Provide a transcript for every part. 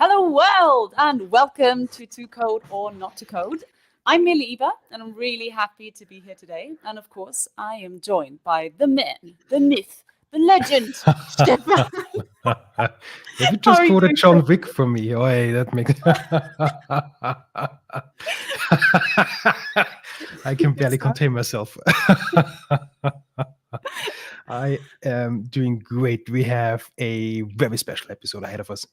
Hello world and welcome to Code or Not to Code. I'm Millie Eva and I'm really happy to be here today. And of course, I am joined by the man, the myth, the legend, Stefan. If you How just are you quoted doing? John Wick for me, oh, hey, that makes. I can barely contain myself. I am doing great. We have a very special episode ahead of us.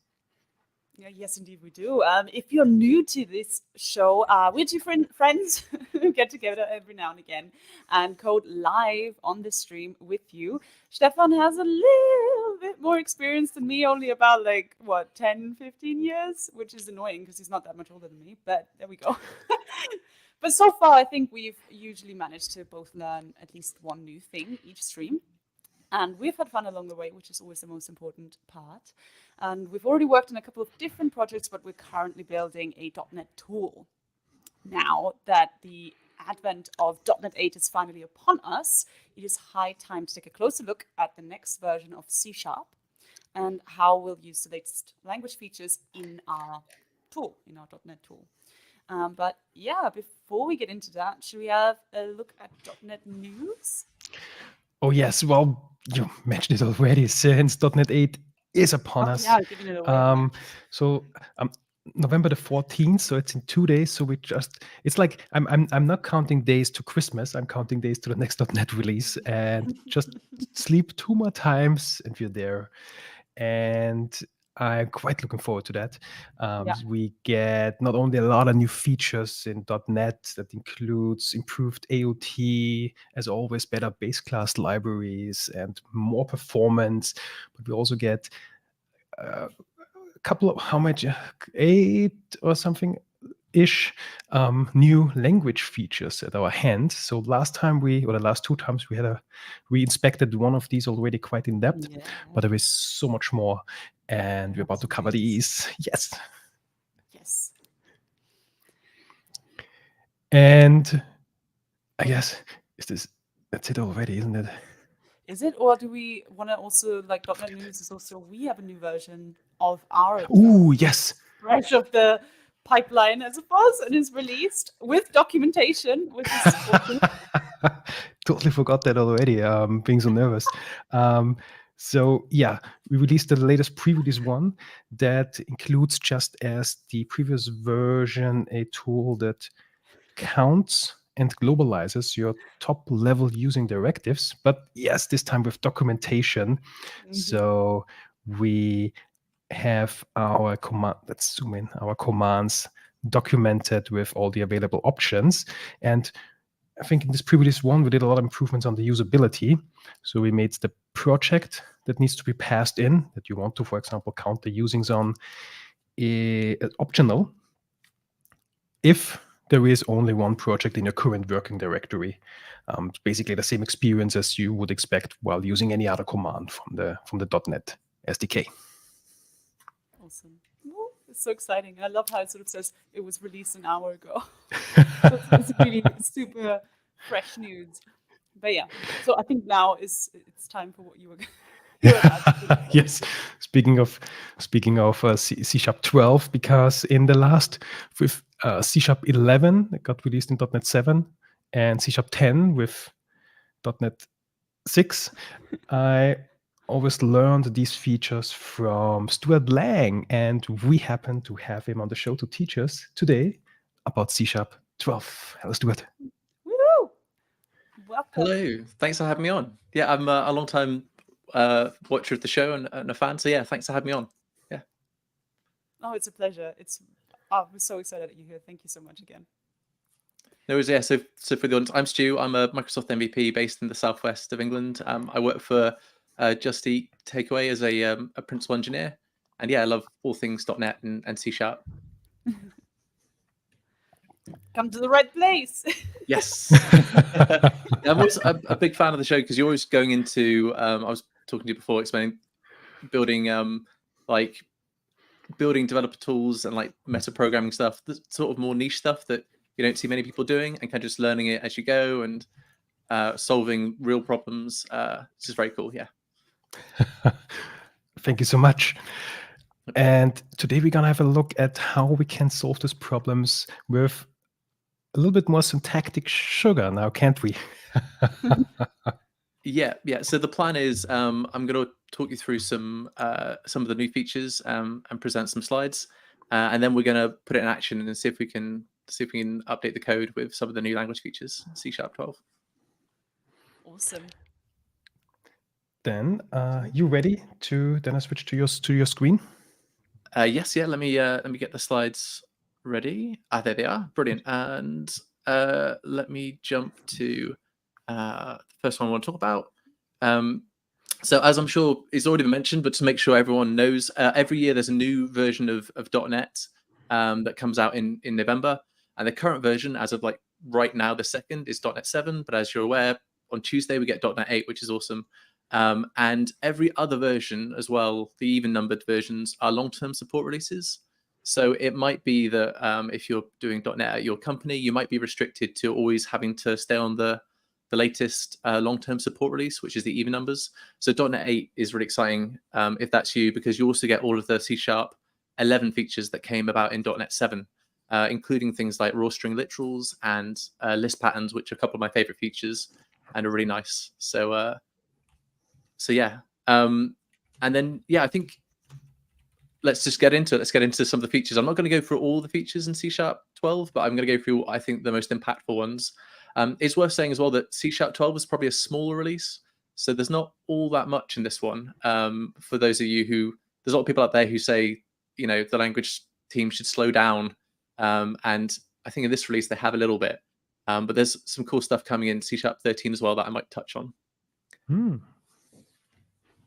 Yeah, yes, indeed, we do. If you're new to this show, we're two friends who get together every now and again and code live on the stream with you. Stefan has a little bit more experience than me, only about 10, 15 years, which is annoying because he's not that much older than me, but there we go. But so far, I think we've usually managed to both learn at least one new thing each stream. And we've had fun along the way, which is always the most important part. And we've already worked on a couple of different projects, but we're currently building a .NET tool. Now that the advent of .NET 8 is finally upon us, it is high time to take a closer look at the next version of C# and how we'll use the latest language features in our tool, in our .NET tool. But yeah, before we get into that, should we have a look at .NET news? Oh, yes. Well, you mentioned it already. Since .NET 8 is upon us. Yeah, giving it away. So November the 14th, so it's in 2 days. So it's like I'm not counting days to Christmas. I'm counting days to the next .NET release, and just sleep 2 more times and we're there. And I'm quite looking forward to that. We get not only a lot of new features in .NET that includes improved AOT, as always, better base class libraries and more performance, but we also get a couple of 8 or something ish new language features at our hand. So the last 2 times we inspected one of these already quite in depth, but there is so much more, and we're about to cover these. Yes. And I guess that's it already, isn't it? Is it, or do we want to also, .NET News is also, we have a new version of our Ooh, yes. fresh of the pipeline, I suppose, and is released with documentation, which is awesome. Totally forgot that already. Being so nervous. So yeah, we released the latest pre-release one that includes, just as the previous version, a tool that counts and globalizes your top level using directives. But yes, this time with documentation. Mm-hmm. So we have our let's zoom in, our commands documented with all the available options. And I think in this pre-release one, we did a lot of improvements on the usability. So we made the project that needs to be passed in, that you want to, for example, count the usings on, optional if there is only one project in your current working directory. Basically the same experience as you would expect while using any other command from the .NET SDK. Awesome. Ooh, it's so exciting. I love how it sort of says it was released an hour ago. So it's really super fresh news. But yeah, so I think now it's time for what you were Yes, speaking of C# 12, because in the last with C# 11 it got released in .NET 7 and C# 10 with .NET 6, I always learned these features from Stuart Lang, and we happen to have him on the show to teach us today about C# 12. Hello, Stuart. Woo! Welcome. Hello, thanks for having me on. Yeah, I'm a long time watcher of the show and a fan, so yeah, thanks for having me on. Yeah. Oh, it's a pleasure. We're so excited that you're here. Thank you so much again. No worries, yeah. So for the audience, I'm Stu. I'm a Microsoft MVP based in the southwest of England. I work for Just Eat Takeaway as a principal engineer, and yeah, I love all things .NET and C#. Come to the right place. Yes. I'm always a big fan of the show because you're always going into. I was talking to you before, explaining building developer tools and meta programming stuff, the sort of more niche stuff that you don't see many people doing, and kind of just learning it as you go and solving real problems. It's just very cool. Yeah. Thank you so much. And today we're gonna have a look at how we can solve these problems with a little bit more syntactic sugar now, can't we? Yeah. So the plan is I'm going to talk you through some of the new features and present some slides, and then we're going to put it in action and see if we can update the code with some of the new language features, C# 12. Awesome. Then you ready to then I switch to your screen? Yes. Yeah. Let me get the slides ready. There they are. Brilliant. And let me jump to the first one I want to talk about. So as I'm sure it's already been mentioned, but to make sure everyone knows, every year there's a new version of .NET that comes out in November, and the current version, as of like right now, the second is .NET 7. But as you're aware, on Tuesday we get .NET 8, which is awesome. And every other version as well, the even numbered versions, are long-term support releases. So it might be that if you're doing .NET at your company, you might be restricted to always having to stay on the latest long-term support release, which is the even numbers. So .NET 8 is really exciting if that's you, because you also get all of the C# 11 features that came about in .NET 7, including things like raw string literals and list patterns, which are a couple of my favorite features and are really nice. So yeah. And then, yeah, I think let's just get into it. Let's get into some of the features. I'm not going to go through all the features in C# 12, but I'm going to go through, I think, the most impactful ones. It's worth saying as well that C# 12 was probably a smaller release, so there's not all that much in this one. For those of you there's a lot of people out there who say, the language team should slow down, and I think in this release they have a little bit, but there's some cool stuff coming in C# 13 as well that I might touch on.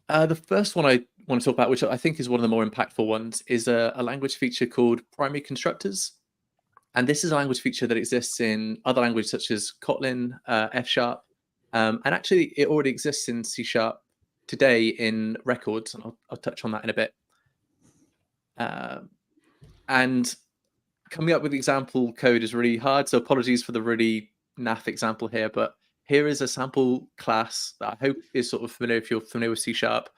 The first one I want to talk about, which I think is one of the more impactful ones, is a language feature called primary constructors. And this is a language feature that exists in other languages such as Kotlin, F#, and actually it already exists in C# today in records, and I'll touch on that in a bit. And coming up with example code is really hard, so apologies for the really naff example here, but here is a sample class that I hope is sort of familiar if you're familiar with C#. But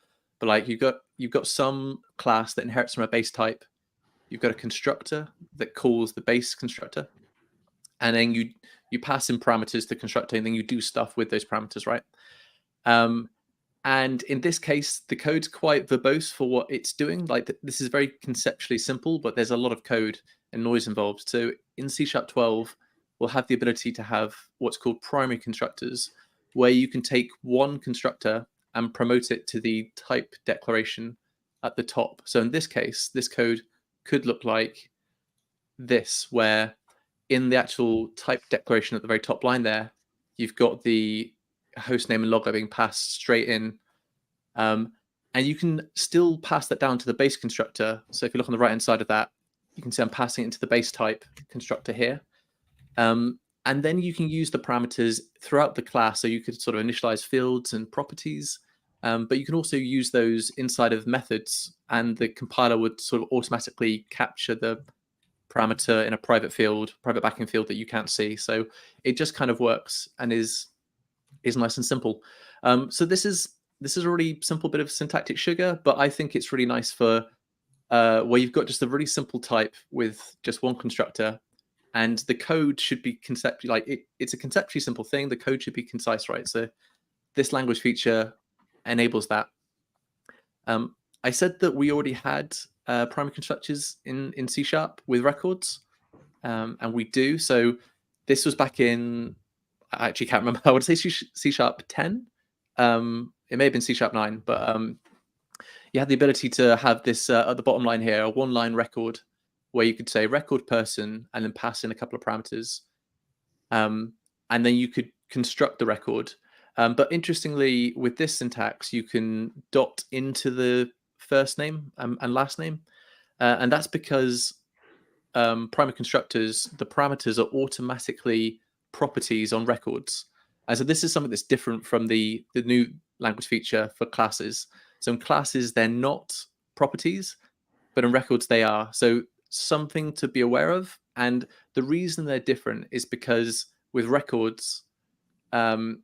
like you've got some class that inherits from a base type. You've got a constructor that calls the base constructor, and then you pass in parameters to the constructor, and then you do stuff with those parameters, right? And in this case, the code's quite verbose for what it's doing. Like this is very conceptually simple, but there's a lot of code and noise involved. So in C# 12, we'll have the ability to have what's called primary constructors, where you can take one constructor and promote it to the type declaration at the top. So in this case, this code could look like this, where in the actual type declaration at the very top line there, you've got the host name and logger being passed straight in. And you can still pass that down to the base constructor. So if you look on the right-hand side of that, you can see I'm passing it into the base type constructor here. And then you can use the parameters throughout the class. So you could sort of initialize fields and properties, but you can also use those inside of methods, and the compiler would sort of automatically capture the parameter in a private backing field that you can't see. So it just kind of works and is nice and simple. So this is a really simple bit of syntactic sugar, but I think it's really nice for where you've got just a really simple type with just one constructor, and the code should be it's a conceptually simple thing. The code should be concise, right? So this language feature enables that. I said that we already had primary constructors in C# with records, and we do. So this was back in, I actually can't remember. I would say C# 10. It may have been C# 9, but you had the ability to have this at the bottom line here, a one-line record, where you could say record person and then pass in a couple of parameters, and then you could construct the record. But interestingly, with this syntax, you can dot into the first name and last name, and that's because primary constructors, the parameters are automatically properties on records. And so this is something that's different from the new language feature for classes. So in classes, they're not properties, but in records they are. So something to be aware of. And the reason they're different is because with records, the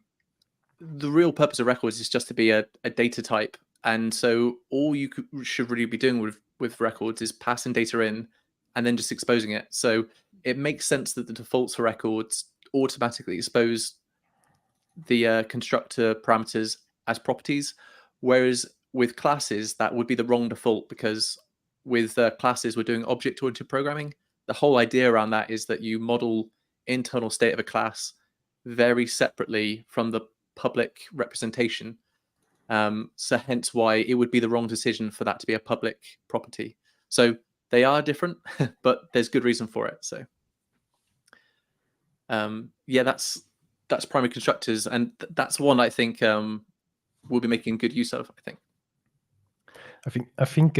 real purpose of records is just to be a data type, And so all you should really be doing with records is passing data in and then just exposing it. So it makes sense that the defaults for records automatically expose the constructor parameters as properties, whereas with classes, that would be the wrong default, because with classes, we're doing object-oriented programming. The whole idea around that is that you model internal state of a class very separately from the public representation. So hence why it would be the wrong decision for that to be a public property. So they are different, but there's good reason for it. So yeah, that's primary constructors, and that's one I think we'll be making good use of, I think. I think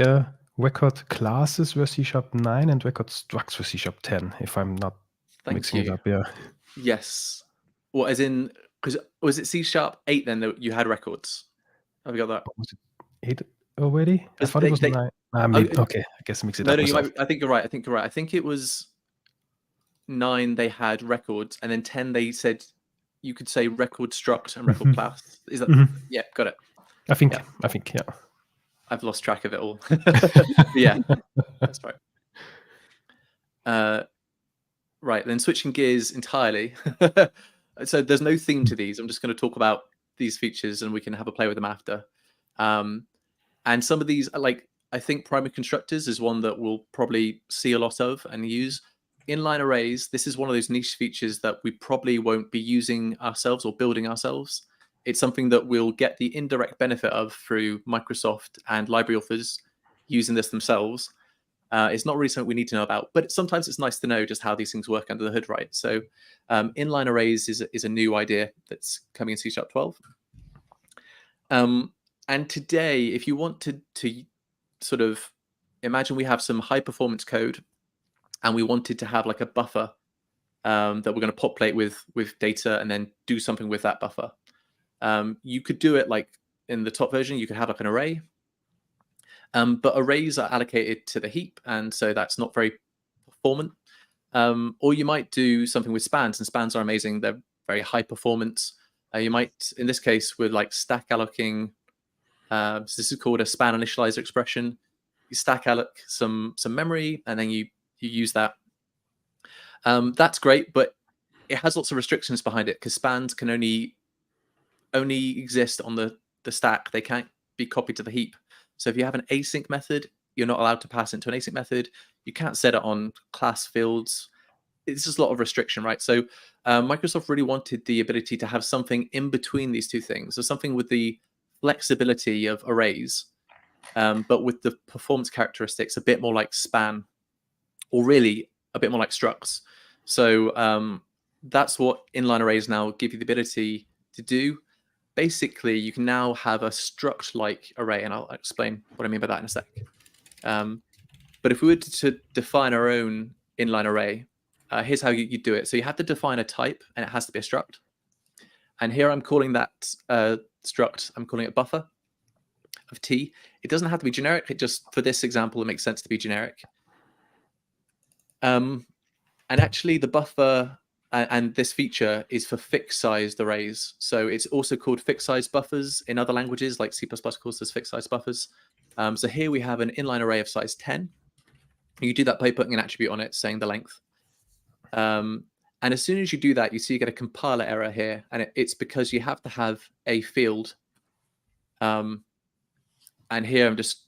record classes were C#9 and record structs were C#10, if I'm not mixing it up. Yeah. Yes. Well, as in, because was it C#8 then that you had records? Have you got that? Was it 8 already? I thought it was 9. Okay, I guess I mixed it up. No, I think you're right. I think it was 9 they had records, and then 10 they said you could say record struct and record class. Is that yeah, got it. I think yeah. I've lost track of it all. Yeah, that's right. Right, then switching gears entirely. So there's no theme to these. I'm just going to talk about these features, and we can have a play with them after. And some of these, like, I think primary constructors is one that we'll probably see a lot of and use. Inline arrays, this is one of those niche features that we probably won't be using ourselves or building ourselves. It's something that we'll get the indirect benefit of through Microsoft and library authors using this themselves. It's not really something we need to know about, but sometimes it's nice to know just how these things work under the hood, right? So inline arrays is a new idea that's coming in C#12. And today, if you want to sort of imagine we have some high performance code and we wanted to have like a buffer that we're going to populate with data and then do something with that buffer. You could do it like in the top version, you could have like an array. But arrays are allocated to the heap, and so that's not very performant. Or you might do something with spans, and spans are amazing. They're very high performance. You might, in this case, with like stack allocating, so this is called a span initializer expression. You stack alloc some memory, and then you use that. That's great, but it has lots of restrictions behind it, because spans can only exist on the stack. They can't be copied to the heap. So if you have an async method, you're not allowed to pass it into an async method. You can't set it on class fields. It's just a lot of restriction, right? So Microsoft really wanted the ability to have something in between these two things. So something with the flexibility of arrays, but with the performance characteristics a bit more like span, or really a bit more like structs. So that's what inline arrays now give you the ability to do. Basically, you can now have a struct-like array, and I'll explain what I mean by that in a sec. But if we were to define our own inline array, here's how you do it. So you have to define a type, and it has to be a struct. And here I'm calling that struct, I'm calling it buffer of t. It doesn't have to be generic. It just, for this example, it makes sense to be generic. And actually, the buffer and this feature is for fixed-sized arrays. So it's also called fixed-size buffers in other languages, like C++ calls this fixed-size buffers. So here we have an inline array of size 10. You do that by putting an attribute on it, saying the length. And as soon as you do that, you see you get a compiler error here, and it's because you have to have a field. And here I'm just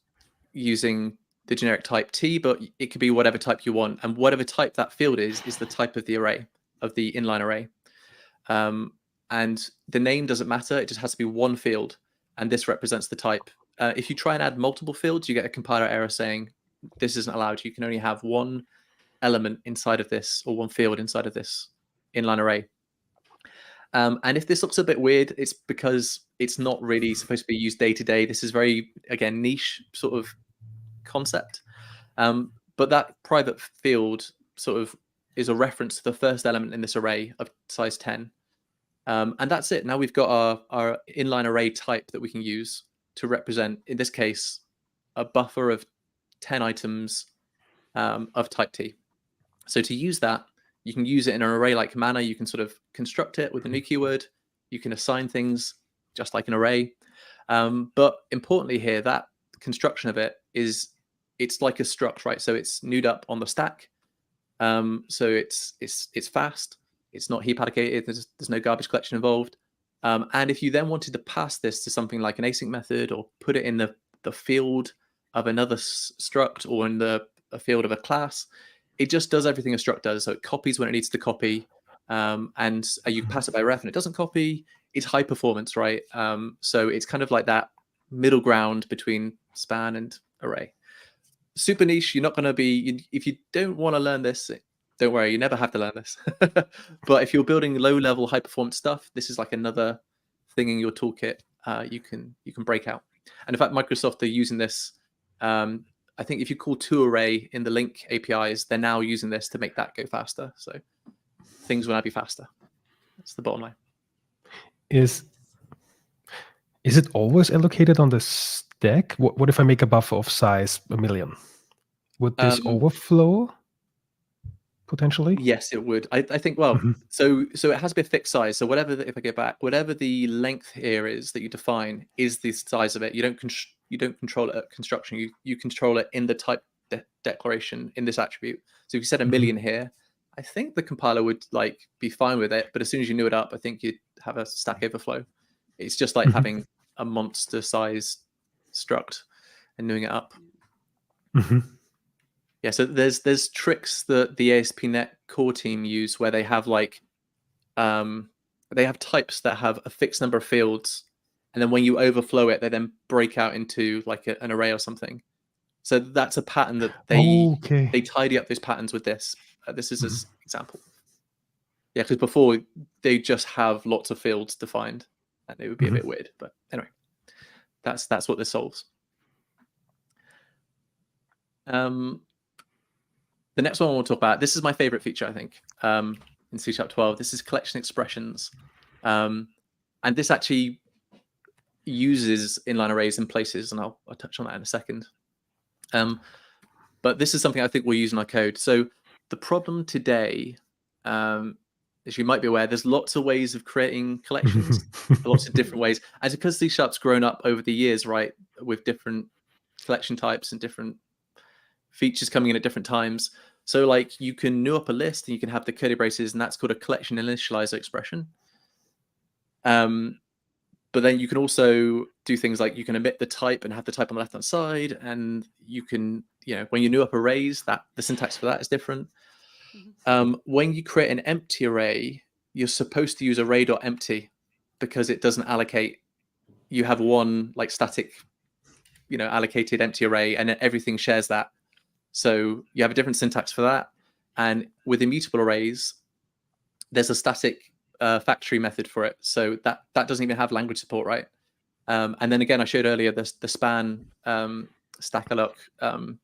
using the generic type t, but it could be whatever type you want, and whatever type that field is the type of the array, of the inline array. And the name doesn't matter, it just has to be one field, and this represents the type. If you try and add multiple fields, you get a compiler error saying this isn't allowed. You can only have one element inside of this, or one field inside of this inline array. And if this looks a bit weird, it's because it's not really supposed to be used day to day. This is very, again, niche sort of concept. But that private field sort of is a reference to the first element in this array of size 10. And that's it. Now we've got our inline array type that we can use to represent, in this case, a buffer of 10 items of type t. So to use that, you can use it in an array-like manner. You can sort of construct it with a new keyword. You can assign things just like an array. But importantly here, that construction of it it's like a struct, right? So it's newed up on the stack. So it's fast. It's not heap allocated. There's no garbage collection involved. And if you then wanted to pass this to something like an async method, or put it in the field of another struct, or in a field of a class, it just does everything a struct does. So it copies when it needs to copy, and you pass it by ref and it doesn't copy. It's high performance, right? So it's kind of like that middle ground between span and array. Super niche. You're not going to be, if you don't want to learn this, don't worry, you never have to learn this. But if you're building low-level, high-performance stuff, this is like another thing in your toolkit you can break out. And in fact, Microsoft are using this. I think if you call toArray in the link APIs, they're now using this to make that go faster. So things will now be faster. That's the bottom line. Is it always allocated on the stack? What if I make a buffer of size 1,000,000? Would this overflow potentially? Yes, it would. I think, well, so it has to be a fixed size. So whatever, if I go back, whatever the length here is that you define is the size of it. You don't control it at construction. You control it in the type declaration in this attribute. So if you set 1,000,000 here, I think the compiler would like be fine with it. But as soon as you knew it up, I think you'd have a stack overflow. It's just like having a monster size struct and newing it up. Yeah, so there's tricks that the ASP.NET Core team use where they have like they have types that have a fixed number of fields, and then when you overflow it, they then break out into like an array or something. So that's a pattern that they tidy up those patterns with this. This is an example. Yeah, because before they just have lots of fields defined, and it would be a bit weird. But anyway, that's what this solves. The next one I want to talk about, this is my favorite feature, I think, in C# 12. This is collection expressions. And this actually uses inline arrays in places, and I'll touch on that in a second. But this is something I think we'll use in our code. So the problem today, as you might be aware, there's lots of ways of creating collections, lots of different ways. And because C# grown up over the years, right, with different collection types and different features coming in at different times. So like you can new up a list and you can have the curly braces, and that's called a collection initializer expression. But then you can also do things like you can omit the type and have the type on the left-hand side, and you can, when you new up arrays, that the syntax for that is different. When you create an empty array, you're supposed to use array.empty because it doesn't allocate. You have one like static, allocated empty array, and everything shares that. So you have a different syntax for that. And with immutable arrays, there's a static factory method for it. So that doesn't even have language support, right? And then again, I showed earlier the span stack-alloc span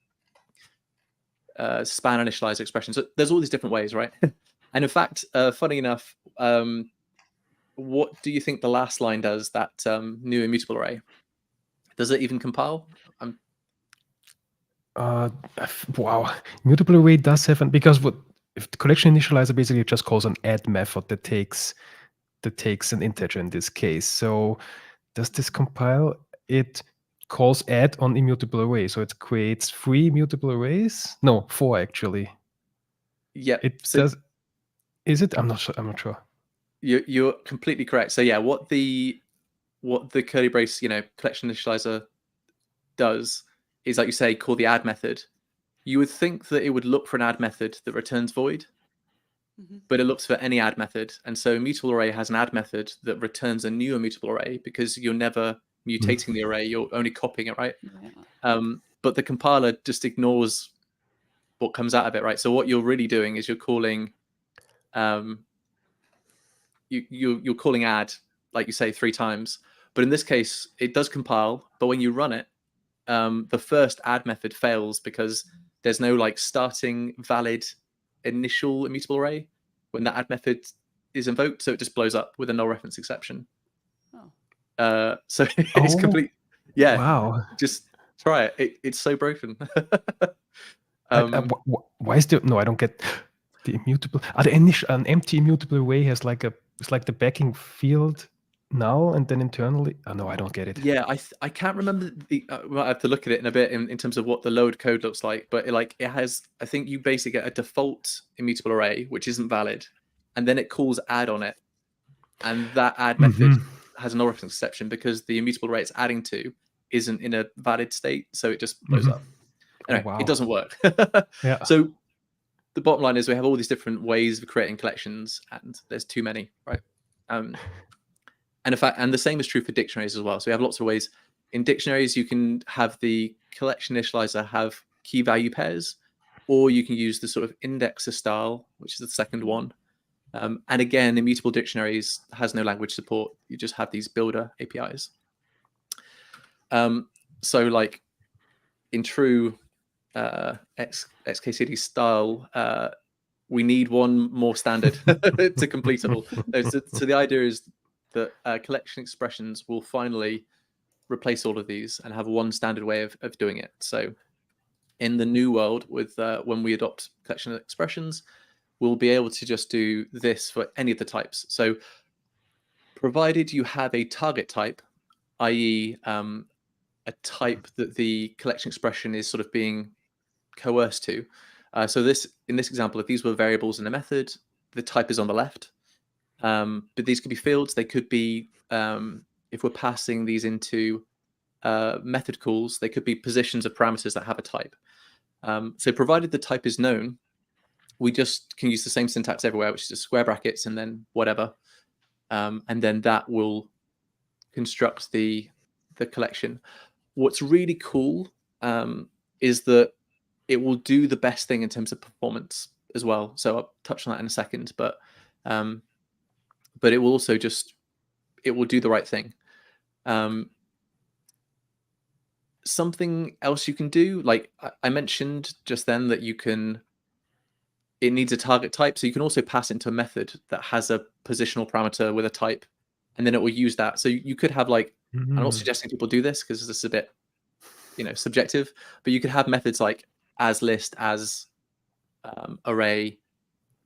initializer expression. So there's all these different ways, right? And in fact, funny enough, what do you think the last line does, that new immutable array? Does it even compile? Wow, immutable array does have because if the collection initializer basically just calls an add method that takes an integer in this case. So does this compile? It calls add on immutable array, so it creates 3 immutable arrays. No, 4 actually. Yeah, it does. Is it? I'm not sure. You're completely correct. So yeah, what the curly brace collection initializer does is, like you say, call the add method. You would think that it would look for an add method that returns void, but it looks for any add method. And so immutable array has an add method that returns a new immutable array because you're never mutating the array, you're only copying it, right? Yeah. But the compiler just ignores what comes out of it, right? So what you're really doing is you're calling you're calling add, like you say, 3 times. But in this case, it does compile, but when you run it, the first add method fails because there's no like starting valid initial immutable array when the add method is invoked, so it just blows up with a null reference exception. So it's complete. Yeah. Wow. Just try it. It's so broken. Why is there? No, I don't get the immutable. An empty immutable array has it's like the backing field now and then internally. Oh no, I don't get it. Yeah, I can't remember the. Well, I have to look at it in a bit in terms of what the load code looks like. But it has. I think you basically get a default immutable array which isn't valid, and then it calls add on it, and that add method has an origin exception because the immutable array it's adding to isn't in a valid state, so it just blows up. Anyway, wow. it doesn't work. Yeah. So the bottom line is we have all these different ways of creating collections, and there's too many, right? And in fact, and the same is true for dictionaries as well. So we have lots of ways. In dictionaries, you can have the collection initializer have key value pairs, or you can use the sort of indexer style, which is the second one. And again, immutable dictionaries has no language support. You just have these builder APIs. So like in true XKCD style, we need one more standard to complete it all. So the idea is that collection expressions will finally replace all of these and have one standard way of doing it. So in the new world, with when we adopt collection expressions, we'll be able to just do this for any of the types. So provided you have a target type, i.e. A type that the collection expression is sort of being coerced to. So in this example, if these were variables in a method, the type is on the left. But these could be fields. They could be, if we're passing these into method calls, they could be positions of parameters that have a type. So provided the type is known, we just can use the same syntax everywhere, which is just square brackets and then whatever. And then that will construct the collection. What's really cool is that it will do the best thing in terms of performance as well. So I'll touch on that in a second, but it will also it will do the right thing. Something else you can do, like I mentioned just then, that it needs a target type, so you can also pass into a method that has a positional parameter with a type, and then it will use that. So you could have like, I'm not suggesting people do this because this is a bit, subjective, but you could have methods like as list, as array,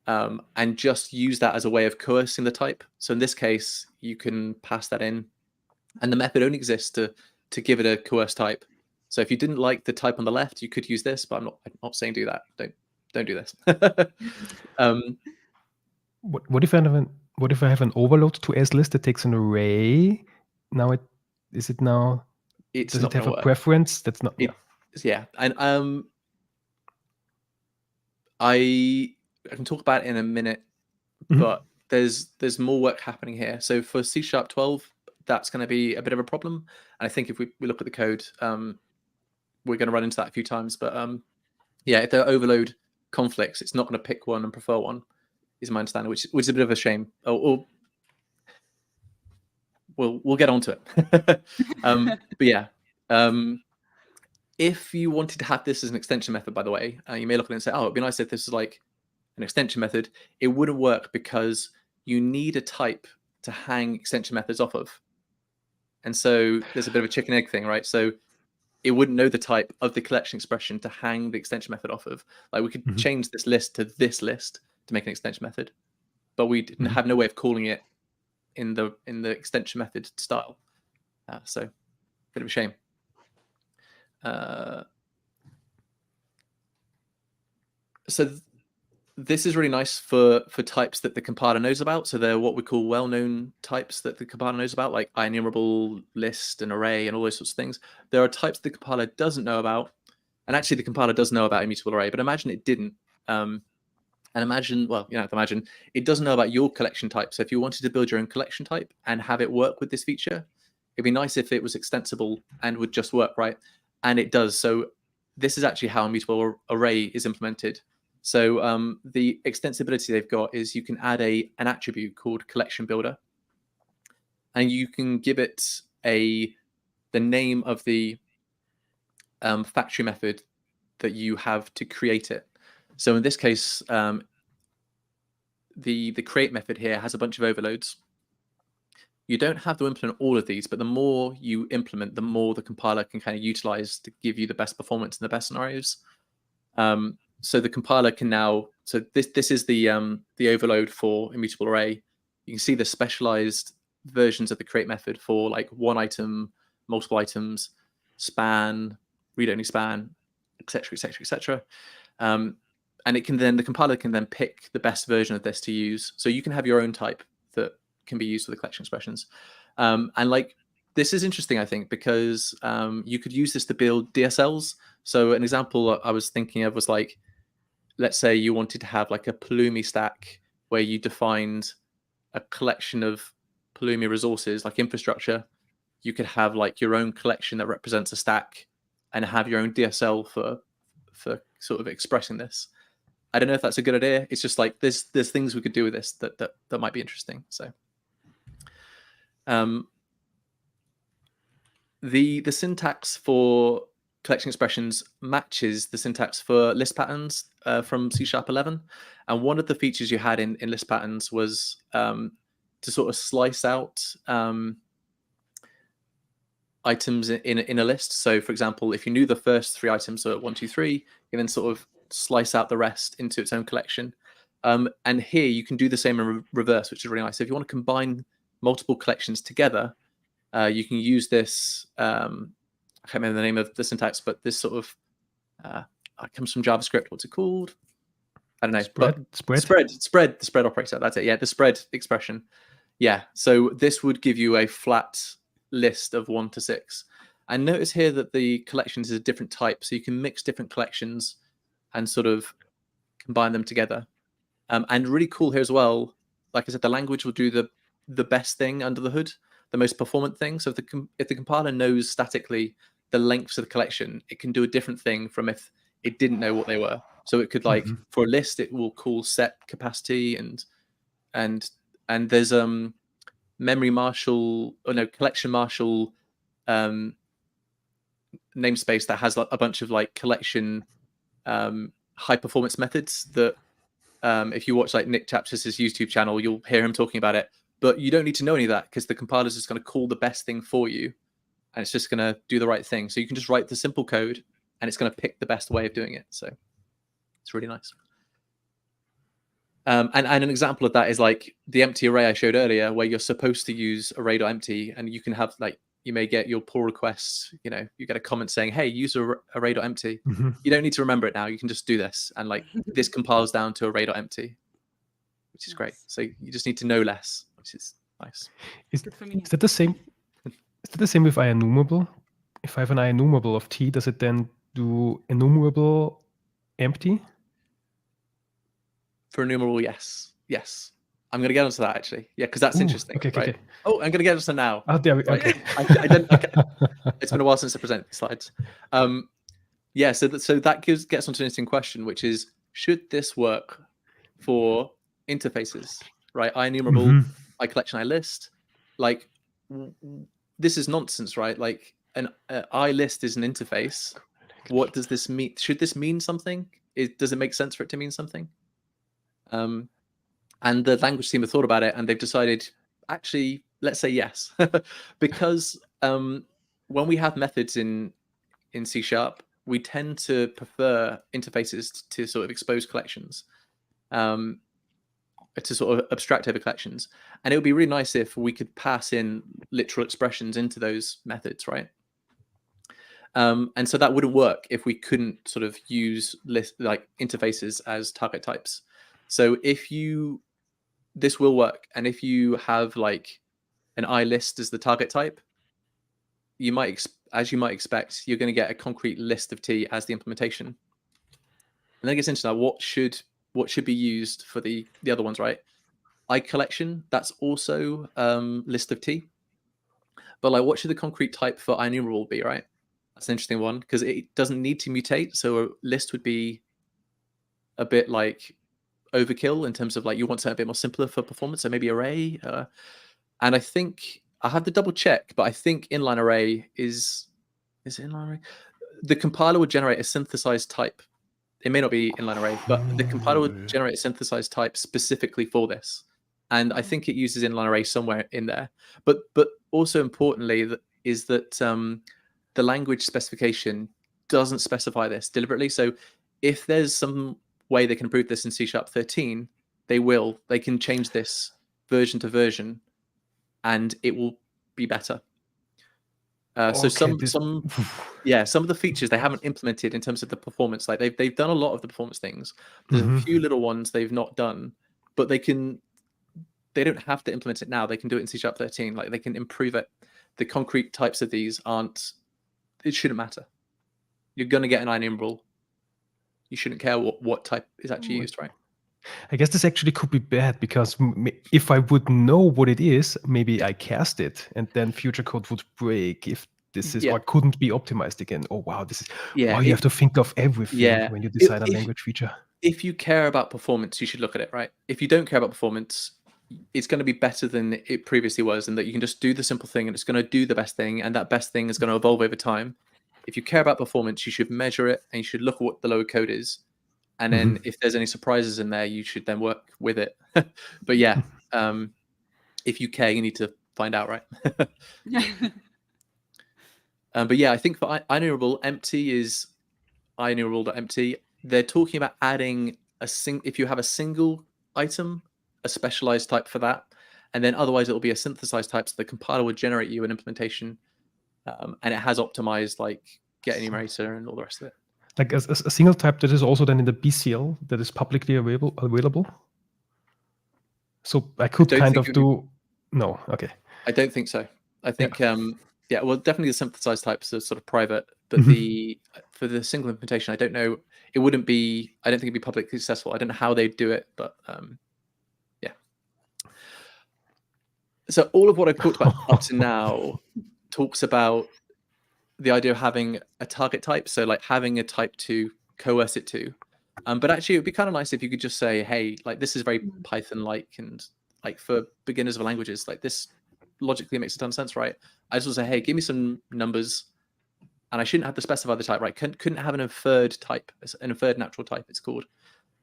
and just use that as a way of coercing the type. So in this case, you can pass that in, and the method only exists to give it a coerced type. So if you didn't like the type on the left, you could use this, but I'm not saying do that. Don't do this. What if I have an overload to S list that takes an array? Now does it have a preference? That's not. Yeah, and I can talk about it in a minute, but there's more work happening here. So for C# 12, that's going to be a bit of a problem. And I think if we look at the code, we're going to run into that a few times. But yeah, if there are overload conflicts, it's not going to pick one and prefer one, is my understanding, which is a bit of a shame. Or we'll get onto it. But yeah, if you wanted to have this as an extension method, by the way, you may look at it and say, oh, it'd be nice if this is like an extension method. It wouldn't work because you need a type to hang extension methods off of. And so there's a bit of a chicken egg thing, right? So it wouldn't know the type of the collection expression to hang the extension method off of. Like we could change this list to this list to make an extension method, but we have no way of calling it in the extension method style. So bit of a shame. So this is really nice for types that the compiler knows about. So they're what we call well-known types that the compiler knows about, like enumerable, list, and array, and all those sorts of things. There are types the compiler doesn't know about, and actually the compiler does know about immutable array, but imagine it didn't. And imagine, well, you don't have to imagine, it doesn't know about your collection type. So if you wanted to build your own collection type and have it work with this feature, it'd be nice if it was extensible and would just work, right? And it does. So this is actually how immutable array is implemented. So the extensibility they've got is you can add an attribute called collection builder, and you can give it the name of the factory method that you have to create it. So in this case, the create method here has a bunch of overloads. You don't have to implement all of these, but the more you implement, the more the compiler can kind of utilize to give you the best performance in the best scenarios. So the compiler can now, so this is the overload for immutable array. You can see the specialized versions of the create method for like one item, multiple items, span, read-only span, etc., etc., etc. And it can then, the compiler can then pick the best version of this to use. So you can have your own type that can be used for the collection expressions. And like, this is interesting, I think, because you could use this to build DSLs. So an example I was thinking of was like, let's say you wanted to have like a Pulumi stack where you defined a collection of Pulumi resources, like infrastructure. You could have like your own collection that represents a stack and have your own DSL for sort of expressing this. I don't know if that's a good idea. It's just like there's things we could do with this that might be interesting. So the syntax for collection expressions matches the syntax for list patterns from C# 11. And one of the features you had in list patterns was to sort of slice out items in a list. So for example, if you knew the first 3 items, so 1, 2, 3, you can then sort of slice out the rest into its own collection. And here you can do the same in reverse, which is really nice. So if you want to combine multiple collections together, you can use this. I can't remember the name of the syntax, but this sort of it comes from JavaScript. What's it called? I don't know. Spread. The spread operator. That's it. Yeah, the spread expression. Yeah. So this would give you a flat list of 1 to 6. And notice here that the collections is a different type, so you can mix different collections and sort of combine them together. And really cool here as well. Like I said, the language will do the best thing under the hood, the most performant thing. So if the compiler knows statically the lengths of the collection, it can do a different thing from if it didn't know what they were. So it could like for a list, it will call set capacity and there's memory marshal or no collection marshal namespace that has like a bunch of like collection high performance methods that if you watch like Nick Chaps's YouTube channel, you'll hear him talking about it. But you don't need to know any of that because the compiler is just going to call the best thing for you, and it's just going to do the right thing. So you can just write the simple code, and it's going to pick the best way of doing it. So it's really nice. And an example of that is like the empty array I showed earlier, where you're supposed to use array.empty, and you can have like you may get your pull requests. You know, you get a comment saying, "Hey, use array.empty." You don't need to remember it now. You can just do this, and like this compiles down to array.empty, which is great. So you just need to know less, which is nice. Is that the same? Is that the same with IEnumerable? If I have an IEnumerable of t, does it then do enumerable empty? For enumerable, yes. I'm going to get onto that actually. Yeah, because that's interesting. Okay, right? okay. Oh, I'm going to get onto now. Oh, there we right? okay. I don't, okay. It's been a while since I presented the slides. Yeah, so that gets onto an interesting question, which is, should this work for interfaces, right? IEnumerable, iCollection, iList. Like, this is nonsense, right? Like, an iList is an interface. What does this mean? Should this mean something? Does it make sense for it to mean something? And the language team have thought about it, and they've decided, actually, let's say yes, because when we have methods in C#, we tend to prefer interfaces to sort of expose collections, to sort of abstract over collections. And it would be really nice if we could pass in literal expressions into those methods, right? And so that wouldn't work if we couldn't sort of use like interfaces as target types. So this will work. And if you have like an iList as the target type, you might, as you might expect, you're going to get a concrete list of t as the implementation. And then it gets into that, what should be used for the other ones, right? iCollection, that's also list of t. But like, what should the concrete type for IEnumerable be, right? That's an interesting one because it doesn't need to mutate. So a list would be a bit like overkill in terms of like you want something a bit more simpler for performance. So maybe array. And I think I have to double check, but I think inline array is it inline array? The compiler would generate a synthesized type. It may not be inline array, but the compiler would generate a synthesized type specifically for this. And I think it uses inline array somewhere in there. But also importantly is that the language specification doesn't specify this deliberately. So if there's some way they can improve this in C# 13, they will. They can change this version to version and it will be better. So Okay, some of the features they haven't implemented in terms of the performance. Like they've done a lot of the performance things. There's a few little ones they've not done, but they don't have to implement it now. They can do it in C# 13. Like they can improve it. The concrete types of these it shouldn't matter. You're going to get an enumerable. You shouldn't care what type is actually used, right? I guess this actually could be bad, because if I would know what it is, maybe I cast it, and then future code would break if this is, or couldn't be optimized again. Oh wow, this is Yeah, you have to think of everything when you decide a language feature. If you care about performance, you should look at it, right? If you don't care about performance, it's going to be better than it previously was, and that you can just do the simple thing and it's going to do the best thing, and that best thing is going to evolve over time. If you care about performance, you should measure it, and you should look at what the lower code is. And then if there's any surprises in there, you should then work with it. But yeah, if you care, you need to find out, right? But yeah, I think for enumerable, empty is enumerable.empty. They're talking about adding if you have a single item, a specialized type for that, and then otherwise it will be a synthesized type, so the compiler would generate you an implementation, and it has optimized like get enumerator and all the rest of it. Like a single type that is also then in the BCL that is publicly available. So I could kind of do. No, okay. I don't think so. I think well, definitely the synthesized types are sort of private, but for the single implementation, I don't know. It wouldn't be. I don't think it'd be publicly accessible. I don't know how they'd do it, but yeah. So all of what I've talked about up to now talks about the idea of having a target type, so like having a type to coerce it to. But actually, it would be kind of nice if you could just say, hey, like this is very Python-like, and like for beginners of languages, like this logically makes a ton of sense, right? I just want to say, hey, give me some numbers, and I shouldn't have to specify the type, right? Couldn't have an inferred type, an inferred natural type, it's called.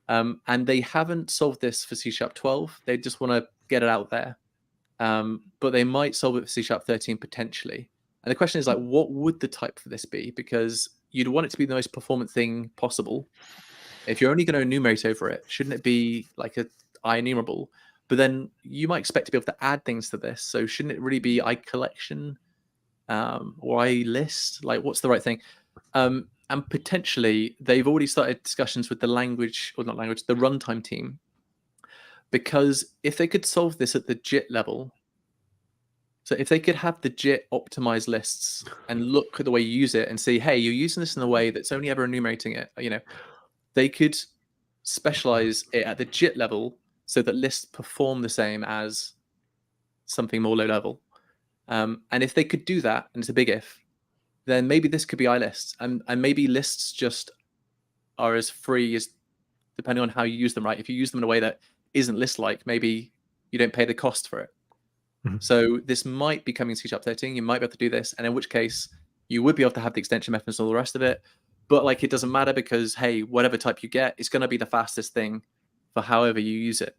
And they haven't solved this for C# 12. They just want to get it out there. But they might solve it for C# 13 potentially. And the question is, like, what would the type for this be? Because you'd want it to be the most performant thing possible. If you're only going to enumerate over it, shouldn't it be like a enumerable? But then you might expect to be able to add things to this. So shouldn't it really be iCollection or iList? Like, what's the right thing? And potentially, they've already started discussions with the the runtime team. Because if they could solve this at the JIT level, so if they could have the JIT optimize lists and look at the way you use it and see, hey, you're using this in a way that's only ever enumerating it, they could specialize it at the JIT level so that lists perform the same as something more low level. And if they could do that, and it's a big if, then maybe this could be iLists, and maybe lists just are as free as, depending on how you use them, right? If you use them in a way that isn't list-like, maybe you don't pay the cost for it. So this might be coming to C# 13. You might be able to do this, and in which case you would be able to have the extension methods and all the rest of it. But like, it doesn't matter, because hey, whatever type you get, it's going to be the fastest thing for however you use it.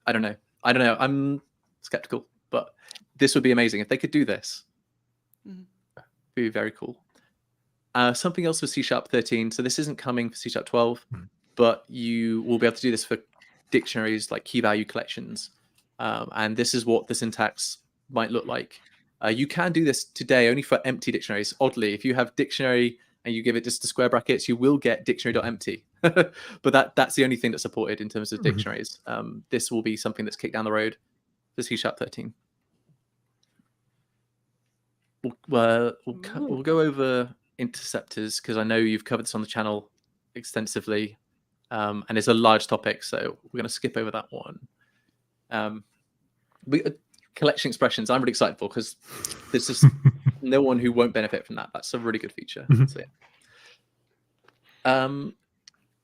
I don't know. I'm skeptical, but this would be amazing if they could do this. It'd be very cool. Something else for C# 13. So this isn't coming for C# 12, but you will be able to do this for dictionaries, like key value collections. And this is what the syntax might look like. You can do this today only for empty dictionaries. Oddly, if you have dictionary and you give it just the square brackets, you will get dictionary.empty. But that's the only thing that's supported in terms of dictionaries. This will be something that's kicked down the road for C# 13. We'll go over interceptors, because I know you've covered this on the channel extensively, and it's a large topic, so we're going to skip over that one. Collection expressions, I'm really excited for, because there's just no one who won't benefit from that. That's a really good feature. So, yeah.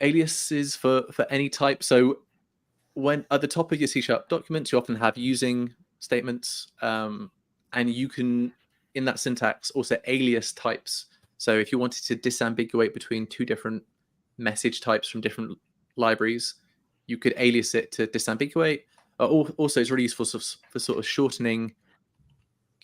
Aliases for any type. So when at the top of your C# documents, you often have using statements, and you can, in that syntax, also alias types. So if you wanted to disambiguate between two different message types from different libraries, you could alias it to disambiguate. Also, it's really useful for sort of shortening,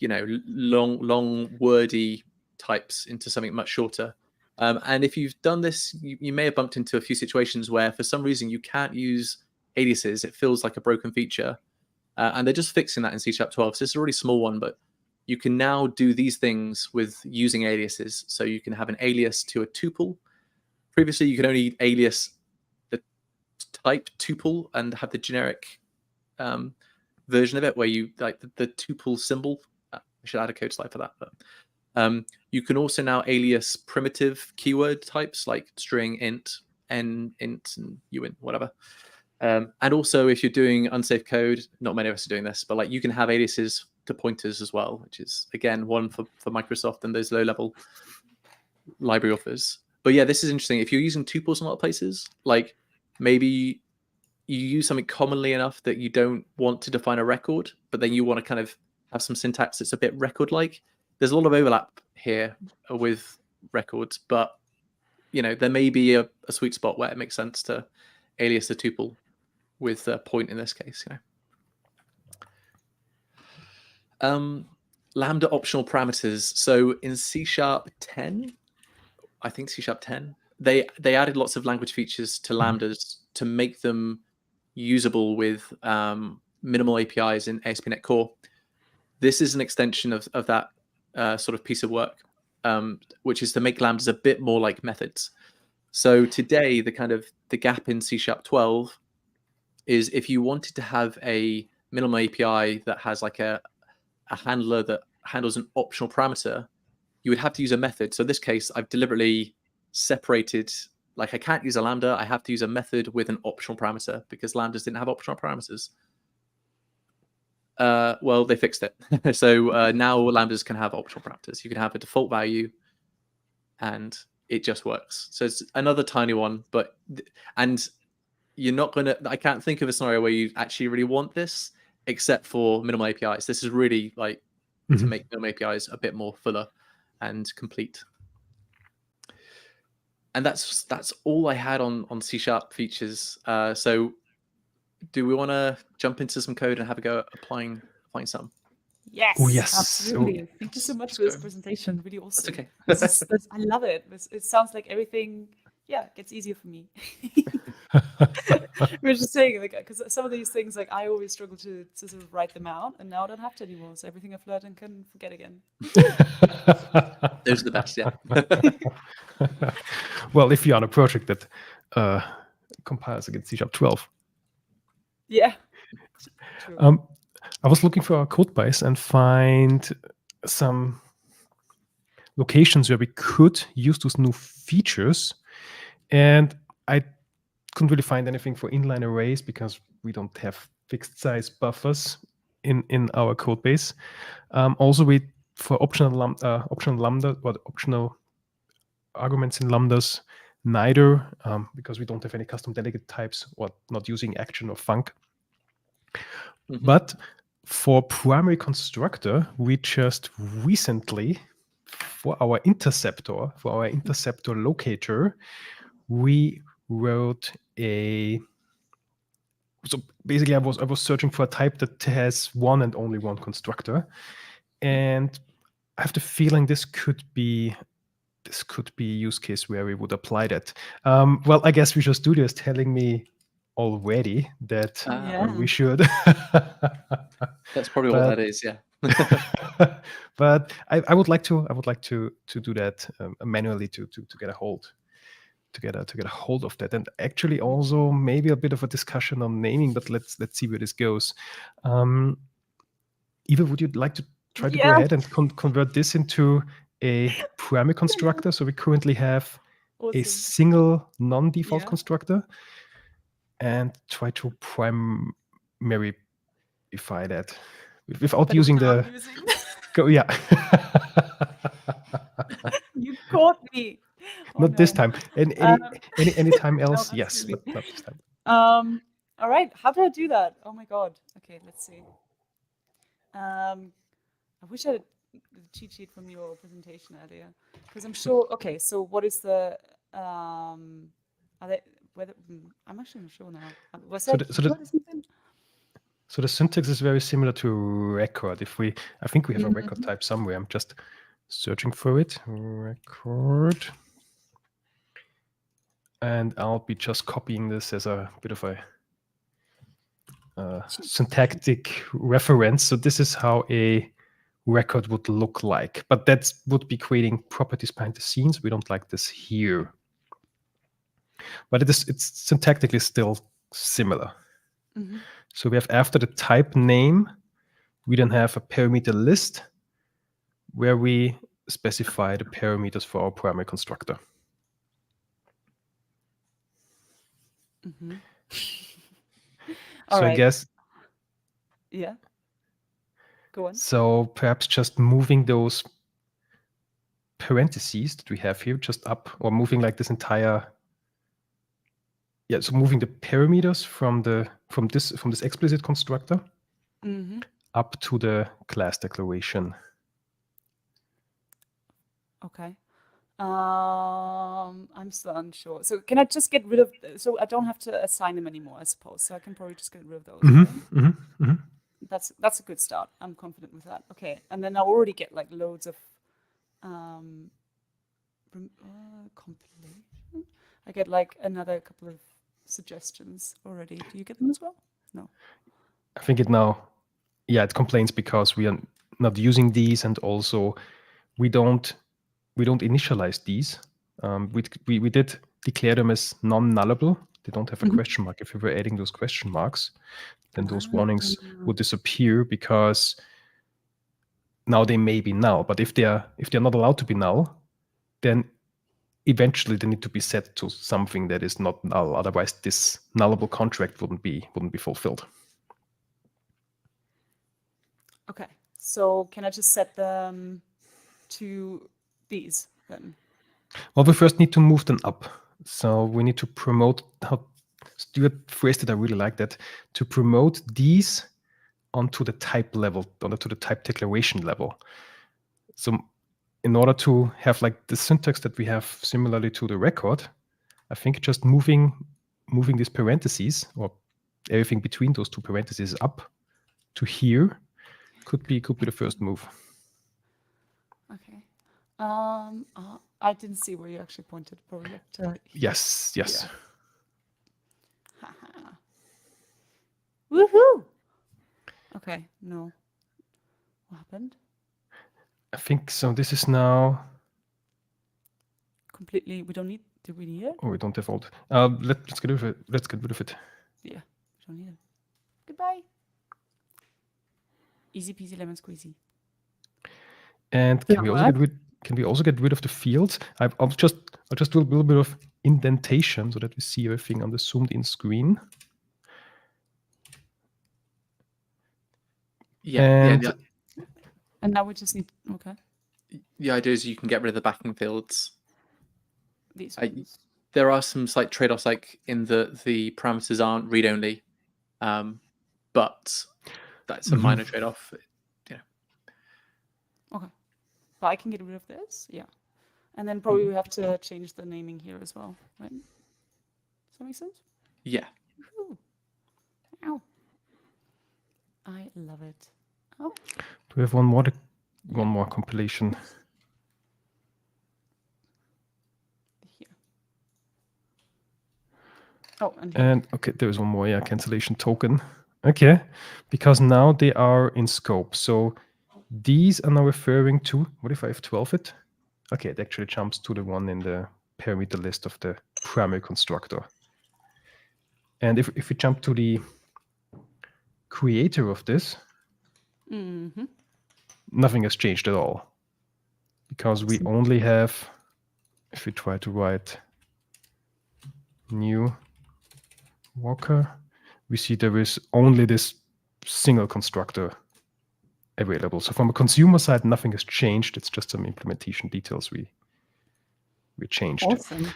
long wordy types into something much shorter. And if you've done this, you may have bumped into a few situations where, for some reason, you can't use aliases. It feels like a broken feature. and they're just fixing that in C# 12. So it's a really small one, but you can now do these things with using aliases. So you can have an alias to a tuple. Previously, you could only alias the type tuple and have the generic version of it, where you like the tuple symbol. I should add a code slide for that. But you can also now alias primitive keyword types like string, int, n, int, and uint, whatever. And also, if you're doing unsafe code, not many of us are doing this, but like you can have aliases to pointers as well, which is again one for Microsoft and those low-level library authors. But yeah, this is interesting. If you're using tuples in a lot of places, like maybe you use something commonly enough that you don't want to define a record, but then you want to kind of have some syntax that's a bit record-like. There's a lot of overlap here with records, but there may be a sweet spot where it makes sense to alias the tuple with a point in this case. Lambda optional parameters. So in C# 10, I think C# 10, they added lots of language features to lambdas to make them usable with minimal APIs in ASP.NET Core. This is an extension of that sort of piece of work, which is to make lambdas a bit more like methods. So today, the gap in C# 12 is if you wanted to have a minimal API that has like a handler that handles an optional parameter, you would have to use a method. So in this case, I've deliberately separated, like I can't use a lambda, I have to use a method with an optional parameter because lambdas didn't have optional parameters. Well, they fixed it. So now lambdas can have optional parameters. You can have a default value and it just works. So it's another tiny one, and you're not going to, I can't think of a scenario where you actually really want this except for minimal APIs. This is really like to make minimal APIs a bit more fuller and complete. And that's all I had on C# features. So do we want to jump into some code and have a go at applying some? Yes, Oh, yes. absolutely. Thank you so much for this presentation. Really awesome. That's okay. I love it. It sounds like everything, gets easier for me. We were just saying, like, because some of these things, like, I always struggle to sort of write them out, and now I don't have to anymore. So everything I've learned and can forget again. Those are the best, yeah. Well, if you're on a project that compiles against C# 12. Yeah. True. I was looking for our code base and find some locations where we could use those new features. And I couldn't really find anything for inline arrays because we don't have fixed size buffers in our code base. Also, for optional lambda or optional arguments in lambdas, neither, because we don't have any custom delegate types or not using action or func. But for primary constructor, we just recently, for our interceptor locator, we wrote so basically I was searching for a type that has one and only one constructor. And I have the feeling this could be a use case where we would apply that. Well, I guess Visual Studio is telling me already that we should. That's probably what that is, yeah. But I would like to do that manually to get a hold of that, and actually also maybe a bit of a discussion on naming. But let's see where this goes. Eva, would you like to try to go ahead and convert this into a primary constructor? So we currently have a single non-default constructor, and try to primaryify that without using the go. Yeah. You caught me. Not this time. Any time else? No, yes, but not this time. All right. How do I do that? Oh my god. Okay, let's see. I wish I had the cheat sheet from your presentation earlier, because I'm sure. Okay, so what is the? Are they? Whether I'm actually not sure now. Was that something? So the syntax is very similar to record. I think we have a record type somewhere. I'm just searching for it. Record. And I'll be just copying this as a bit of a syntactic reference. So this is how a record would look like, but that would be creating properties behind the scenes. We don't like this here, but it's syntactically still similar. So we have after the type name, we then have a parameter list where we specify the parameters for our primary constructor. All So I right. guess, Yeah. Go on. so perhaps just moving those parentheses that we have here just up, or moving like this entire, yeah, so moving the parameters from this explicit constructor up to the class declaration. Okay. I'm still unsure. So can I just get rid of, so I don't have to assign them anymore, I suppose. So I can probably just get rid of those. Right? That's a good start. I'm confident with that. Okay. And then I already get like loads of compilation. I get like another couple of suggestions already. Do you get them as well? No. I think it now, yeah, it complains because we are not using these, and also we don't initialize these. We did declare them as non-nullable. They don't have a question mark. If we were adding those question marks, then those warnings would disappear, because now they may be null. But if they're not allowed to be null, then eventually they need to be set to something that is not null. Otherwise, this nullable contract wouldn't be fulfilled. Okay. So can I just set them to these then? Well, we first need to move them up. So we need to promote, how Stuart phrased it, I really like that, to promote these onto the type level, onto the type declaration level. So in order to have like the syntax that we have similarly to the record, I think just moving these parentheses, or everything between those two parentheses, up to here could be the first move. Okay. I didn't see where you actually pointed. Probably up to Yes. Yeah. Haha. Woohoo! Okay, no. What happened? I think so. This is now. Completely. We don't need. Do we need it? Oh, we don't have old. Let's get rid of it. Let's get rid of it. Yeah, we don't need it. Goodbye. Easy peasy lemon squeezy. And can we also get rid of the fields? I'll just do a little bit of indentation so that we see everything on the zoomed in screen. Yeah. And now we just need. Okay. The idea is you can get rid of the backing fields. These ones. There are some slight trade-offs, like in the parameters aren't read-only, but that's a minor trade-off. Okay. But I can get rid of this. Yeah. And then probably we have to change the naming here as well, right? Does that make sense? Yeah. Woohoo. Ow. I love it. Oh. Do we have one more compilation? Here. Oh, and okay, there is one more. Yeah, cancellation token. Okay, because now they are in scope. So these are now referring to, what if I F12 it? Okay, it actually jumps to the one in the parameter list of the primary constructor. And if we jump to the creator of this, nothing has changed at all. Because we only have, if we try to write new Walker, we see there is only this single constructor available. So from a consumer side, nothing has changed. It's just some implementation details we changed. Awesome.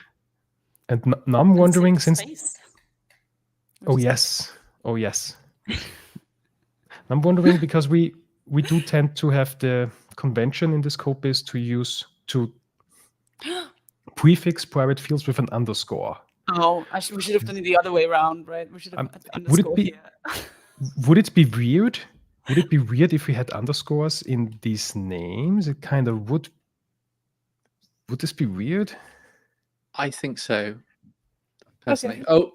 And now I'm wondering, since Space. oh yes, I'm wondering, because we do tend to have the convention in the scope is to prefix private fields with an underscore. Oh, we should have done it the other way around, right? We should have had the underscore here. Would it be weird? Would it be weird if we had underscores in these names? It kind of would. Would this be weird? I think so, personally. Okay. Oh,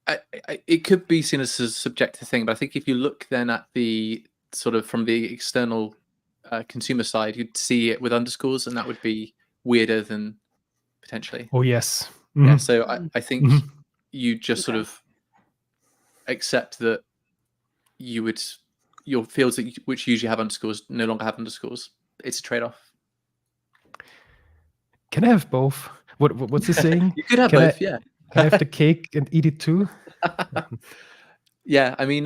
It could be seen as a subjective thing, but I think if you look then at the sort of from the external consumer side, you'd see it with underscores, and that would be weirder than potentially. Oh yes. Yeah. Mhm. So I think Mhm. you just sort Okay. of accept that your fields which usually have underscores no longer have underscores. It's a trade-off. Can I have both? What's the saying? You could have Can both, I yeah. can I have the cake and eat it too? Yeah, I mean,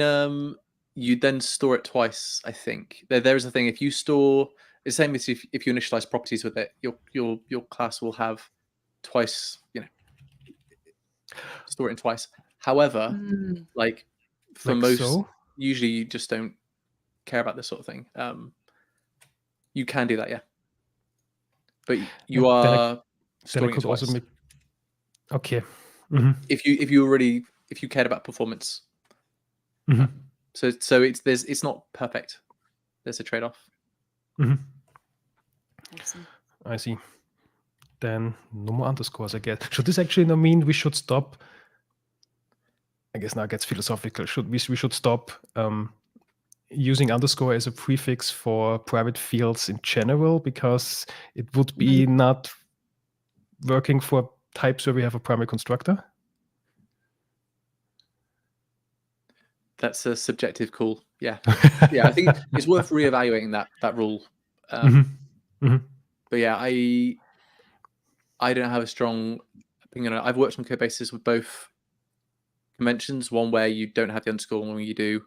you then store it twice. I think there is a thing. If you store, it's the same as if you initialize properties with it, your class will have twice. Store it in twice. However, Mm, like for Like most, so? usually you just don't care about this sort of thing. You can do that, yeah, but you And then are I storing it could also twice. make. Okay. Mhm. If you cared about performance, Mhm. so it's not perfect. There's a trade-off. Mhm. awesome. I see. Then no more underscores, I guess. Should this actually now mean we should stop? I guess now it gets philosophical. We should stop using underscore as a prefix for private fields in general, because it would be not working for types where we have a primary constructor? That's a subjective call. Yeah, yeah. I think it's worth reevaluating that rule. Mhm. But yeah, I don't have a strong opinion on it. I've worked on code bases with both conventions. One where you don't have the underscore, one where you do.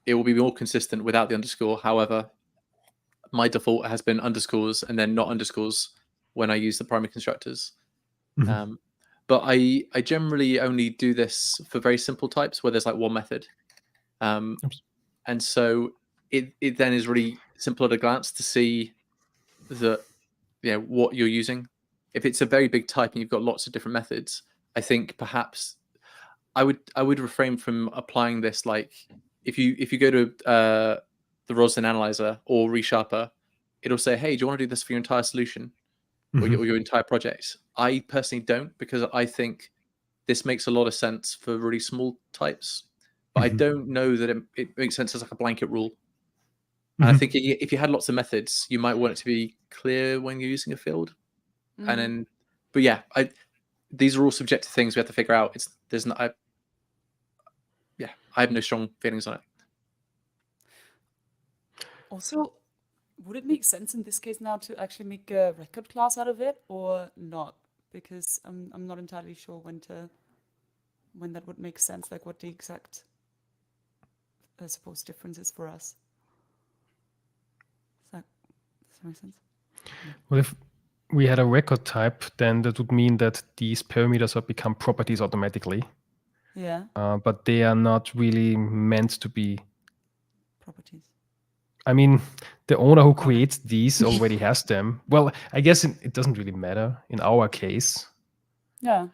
It will be more consistent without the underscore. However, my default has been underscores and then not underscores when I use the primary constructors. Mhm. But I generally only do this for very simple types where there's like one method. Oops. And so it then is really simple at a glance to see that what you're using. If it's a very big type and you've got lots of different methods, I think perhaps I would refrain from applying this. Like if you go to the Roslyn analyzer or ReSharper, it'll say, hey, do you want to do this for your entire solution or Mhm. your entire project? I personally don't, because I think this makes a lot of sense for really small types, but I Mhm. don't know that it makes sense as like a blanket rule. And I Mhm. think if you had lots of methods, you might want it to be clear when you're using a field. And then, but yeah, these are all subjective things we have to figure out. I have no strong feelings on it. Also, would it make sense in this case now to actually make a record class out of it or not? Because I'm not entirely sure when that would make sense, like what the exact, I suppose, difference is for us. Does that make sense? Well, if we had a record type, then that would mean that these parameters have become properties automatically, Yeah, but they are not really meant to be. properties. I mean, the owner who creates these already has them. Well, I guess it doesn't really matter in our case, Yeah.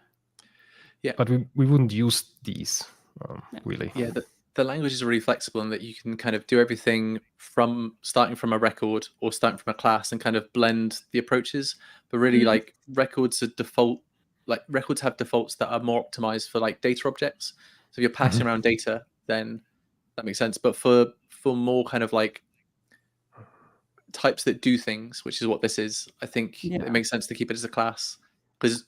Yeah. but we wouldn't use these really. Yeah, the language is really flexible in that you can kind of do everything from starting from a record or starting from a class and kind of blend the approaches. But really, like records have defaults that are more optimized for like data objects. So if you're passing around data, then that makes sense. But for more kind of like types that do things, which is what this is, I think Yeah. it makes sense to keep it as a class, because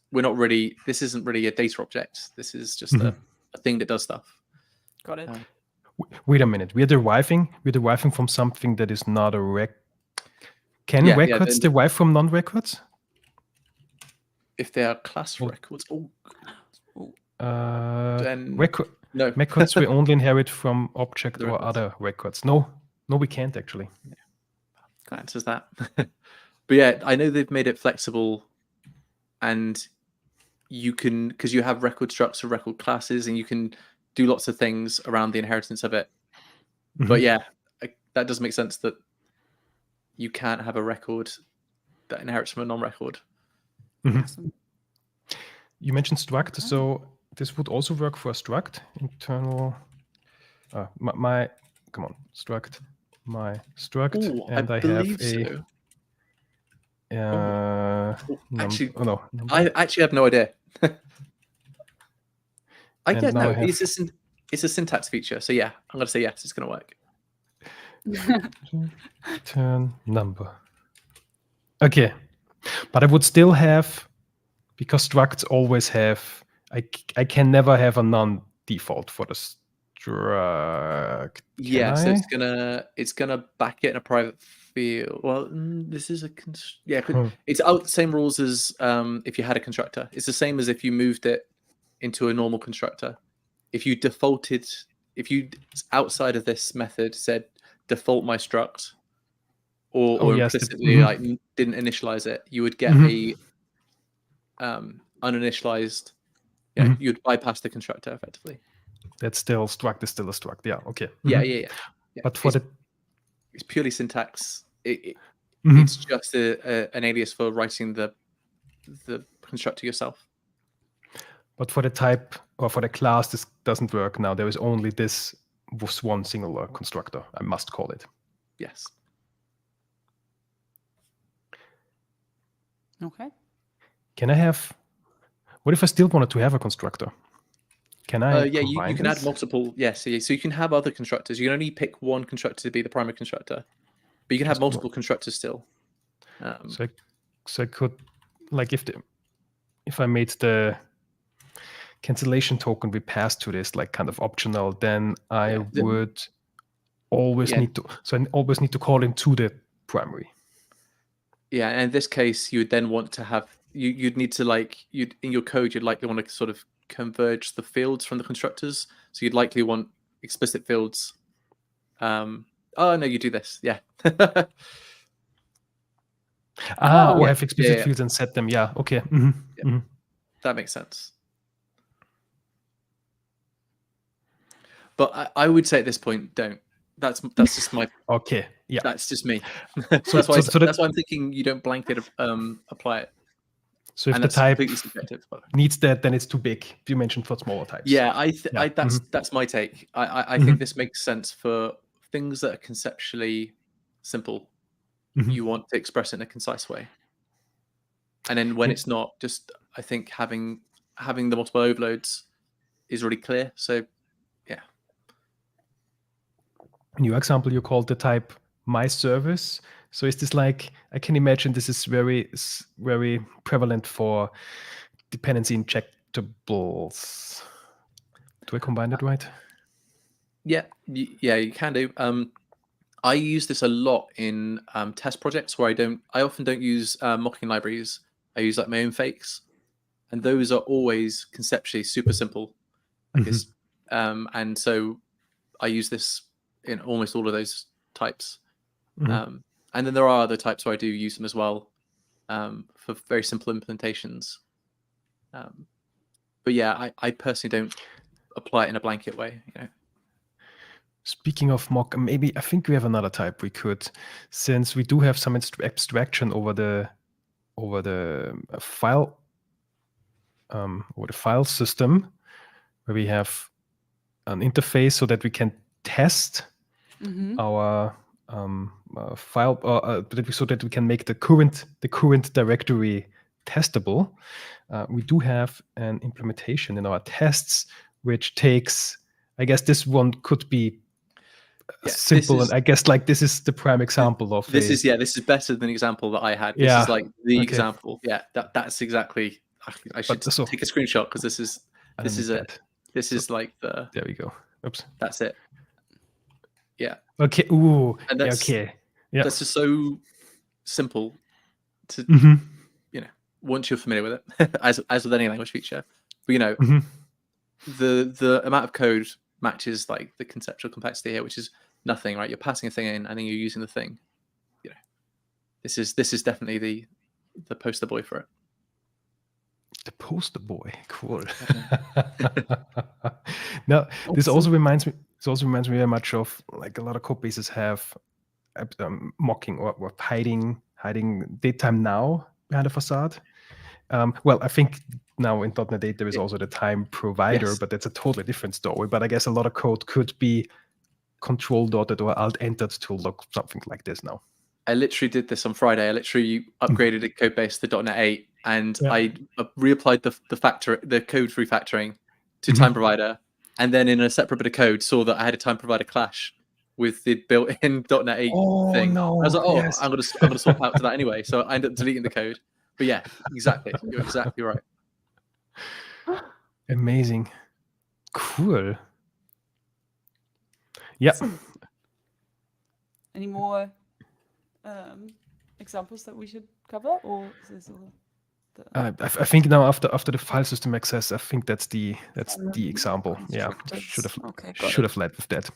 this isn't really a data object. This is just a thing that does stuff. Got it. Wait a minute. We're deriving from something that is not a rec. Can Yeah, records then derive from non-records? if they are class records, then no. Records we only inherit from object The or records. other records. No, we can't actually. That answers that. But yeah, I know they've made it flexible, and you can, because you have record structs or record classes, and you can do lots of things around the inheritance of it. But yeah, that does make sense that you can't have a record that inherits from a non-record. Awesome. You mentioned struct, so this would also work for a struct internal. Come on, struct my struct, Ooh, and I have believe a. so. No. I actually have no idea. I And get now no. I have It's a syntax feature. So yeah, I'm gonna say yes. It's gonna work. return number. Okay, but I would still have, because structs always have, I can never have a non-default for the struct. Yeah, Can so I? it's gonna back it in a private field. Well, this is Huh. it's out the same rules as if you had a constructor. It's the same as if you moved it into a normal constructor. If you defaulted, if you outside of this method said default my struct, Oh or yes, implicitly like didn't initialize it, you would get a uninitialized. Yeah, you'd bypass the constructor effectively. that's still struct is still a struct. Yeah. Okay. Yeah. But for It's purely syntax. Mhm. It's just an alias for writing the constructor yourself. But for the type or for the class, this doesn't work now. There is only this with one singular constructor. I must call it. Yes. Okay. Can I have? What if I still wanted to have a constructor? Can I Yeah, combine you can this? add multiple. Yes, so you can have other constructors. You can only pick one constructor to be the primary constructor, but you can have Just multiple constructors still. So I could, like, if I made the cancellation token be passed to this, like, kind of optional, then I would always need to. So I always need to call into the primary. Yeah, and in this case, you would then want to have you'd need to in your code you'd likely want to sort of converge the fields from the constructors. So you'd likely want explicit fields. Oh no, you do this. Yeah. Or have explicit fields and set them. Yeah. Okay. That makes sense. But I would say at this point, don't. That's just my. Okay. Yeah. That's just me. So that's why I'm thinking you don't blanket apply it. So if the type needs that, then it's too big. You mentioned for smaller types. Yeah, that's my take. I think this makes sense for things that are conceptually simple. You want to express it in a concise way, and then when it's not, just I think having the multiple overloads is really clear. So yeah. In your example, you called the type my service. So is this like, I can imagine this is very, very prevalent for dependency injectables. Do I combine that right? Yeah, you can do. I use this a lot in test projects where I often don't use mocking libraries. I use like my own fakes, and those are always conceptually super simple. And so I use this in almost all of those types. And then there are other types where I do use them as well for very simple implementations. But yeah, I personally don't apply it in a blanket way. Speaking of mock, maybe I think we have another type we could, since we do have some abstraction over the file system, where we have an interface so that we can test our file, so that we can make the current directory testable. We do have an implementation in our tests which takes, I guess this one could be simple, and I guess like this is the prime example of this is better than the example that I had. This is like the example. Yeah, that's exactly. I should take a screenshot because this is like the. There we go. Oops. That's it. Yeah. Okay. Ooh. And that's okay. Yeah. That's just so simple to once you're familiar with it, as with any language feature. But the amount of code matches like the conceptual complexity here, which is nothing, right? You're passing a thing in and then you're using the thing. This is definitely the poster boy for it. The poster boy, cool. Now, this also reminds me very much of like a lot of code bases have mocking or hiding datetime now behind a facade. Well, I think now in .NET 8 there is also the time provider, but that's a totally different story. But I guess a lot of code could be control dotted or alt entered to look something like this now. I literally did this on Friday. I literally upgraded a code base to .NET 8, and I reapplied the code refactoring to time provider, and then in a separate bit of code saw that I had a time provider clash with the built-in .NET 8 thing. no! I was like, oh, yes. I'm gonna swap out to that anyway. So I ended up deleting the code. But yeah, exactly. You're exactly right. Amazing, cool. Yeah. Awesome. Any more examples that we should cover, or is this all? I think now after the file system access, I think that's the example. Yeah, should have led with that.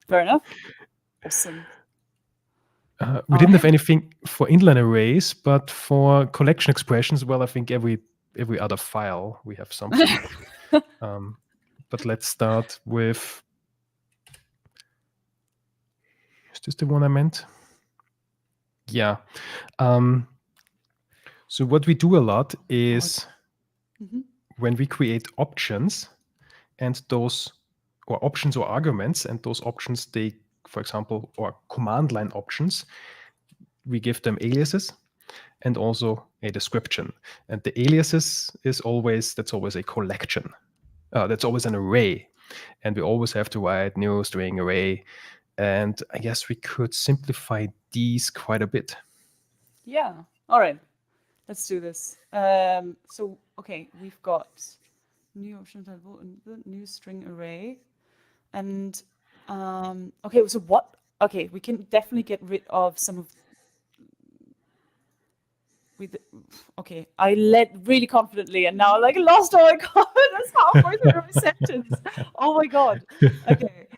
Fair enough. Awesome. We didn't have anything for inline arrays, but for collection expressions, well, I think every other file we have something. But let's start with. Is this the one I meant? Yeah. So what we do a lot is when we create options and those, or options or arguments, and those options, they, for example, or command line options, we give them aliases and also a description. And the aliases that's always a collection. That's always an array. And we always have to write new string array. And I guess we could simplify these quite a bit. Yeah. All right. Let's do this. So, okay, we've got new option table and the new string array. And, okay, so what? Okay, we can definitely get rid of some of. Okay, I led really confidently and now like lost all I got. That's halfway through my sentence. Oh my God. Okay.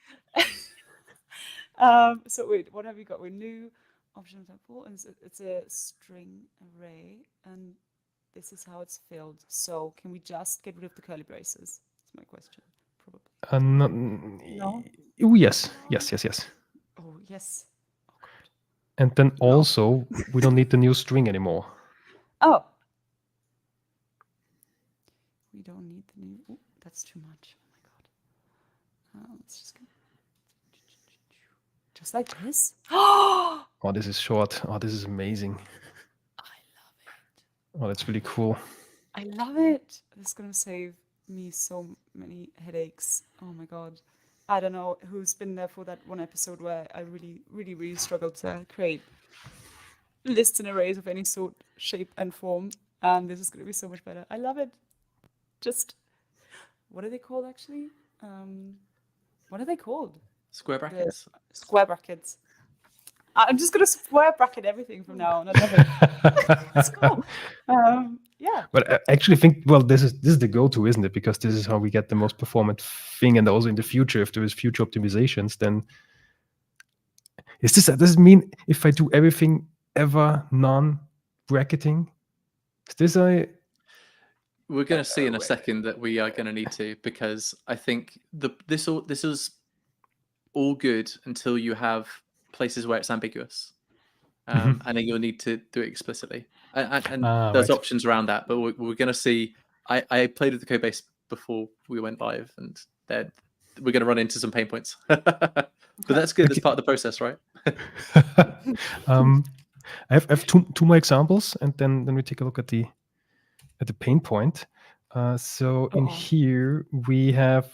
So wait, what have we got? We're new option table, and it's a string array, and this is how it's filled. So can we just get rid of the curly braces? That's my question, probably. No. Oh, yes. Oh, yes. Oh God. And then also, we don't need the new string anymore. Oh. We don't need the new. Oh, that's too much. Oh my God. Let's just go. Just like this. Oh, this is short. Oh, this is amazing. I love it. Oh, that's really cool. I love it. This is going to save me so many headaches. Oh my God. I don't know who's been there for that one episode where I really, really, really struggled to create lists and arrays of any sort, shape, and form. And this is going to be so much better. I love it. Just, what are they called actually? What are they called? Square brackets. Square brackets. I'm just going to square bracket everything from now on. I love it. Let's go. Yeah. But I actually think, well, this is the go-to, isn't it? Because this is how we get the most performant thing, and also in the future, if there is future optimizations, then does it mean if I do everything ever non-bracketing? Is this We're going to see in a second that we are going to need to, because I think this is all good until you have places where it's ambiguous, and then you'll need to do it explicitly. And there's right. options around that, but we're going to see. I played with the code base before we went live, and we're going to run into some pain points. But that's good. That's part of the process, right? I have two more examples, and then we take a look at the pain point. So in here we have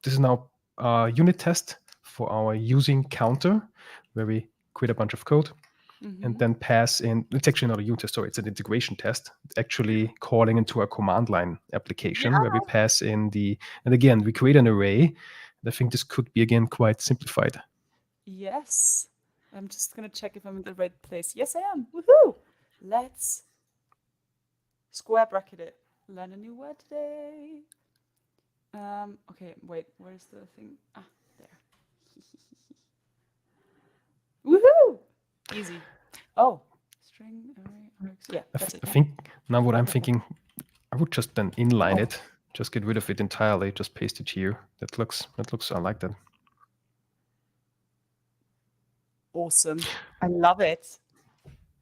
this is now a unit test for our using counter, where we create a bunch of code and then pass in. It's actually not a unit test, sorry, it's an integration test. It's actually calling into a command line application where we pass in and again, we create an array. And I think this could be again quite simplified. Yes. I'm just going to check if I'm in the right place. Yes, I am. Woohoo! Let's square bracket it. Learn a new word today. Okay, wait, where's the thing? There. Woohoo! Easy. Oh, string array. Yeah, that's it. I think now what I'm thinking, I would just then inline it, just get rid of it entirely, just paste it here. That looks. I like that. Awesome. I love it.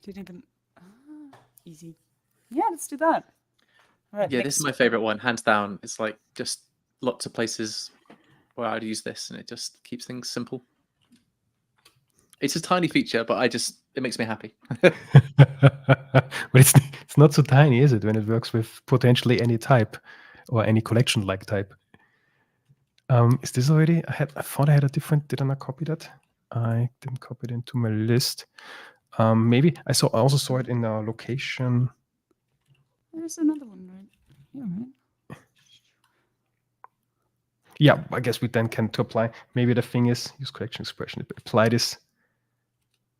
Didn't even easy. Yeah, let's do that. All right. Yeah, this is my favorite one, hands down. It's like just lots of places where I'd use this, and it just keeps things simple. It's a tiny feature, but it makes me happy. But it's not so tiny, is it? When it works with potentially any type. or any collection-like type. Is this already? I thought I had a different. Did I not copy that? I didn't copy it into my list. Maybe I also saw it in our location. There's another one right here, right? Yeah, I guess we then can to apply. Maybe the thing is use collection expression. Apply this.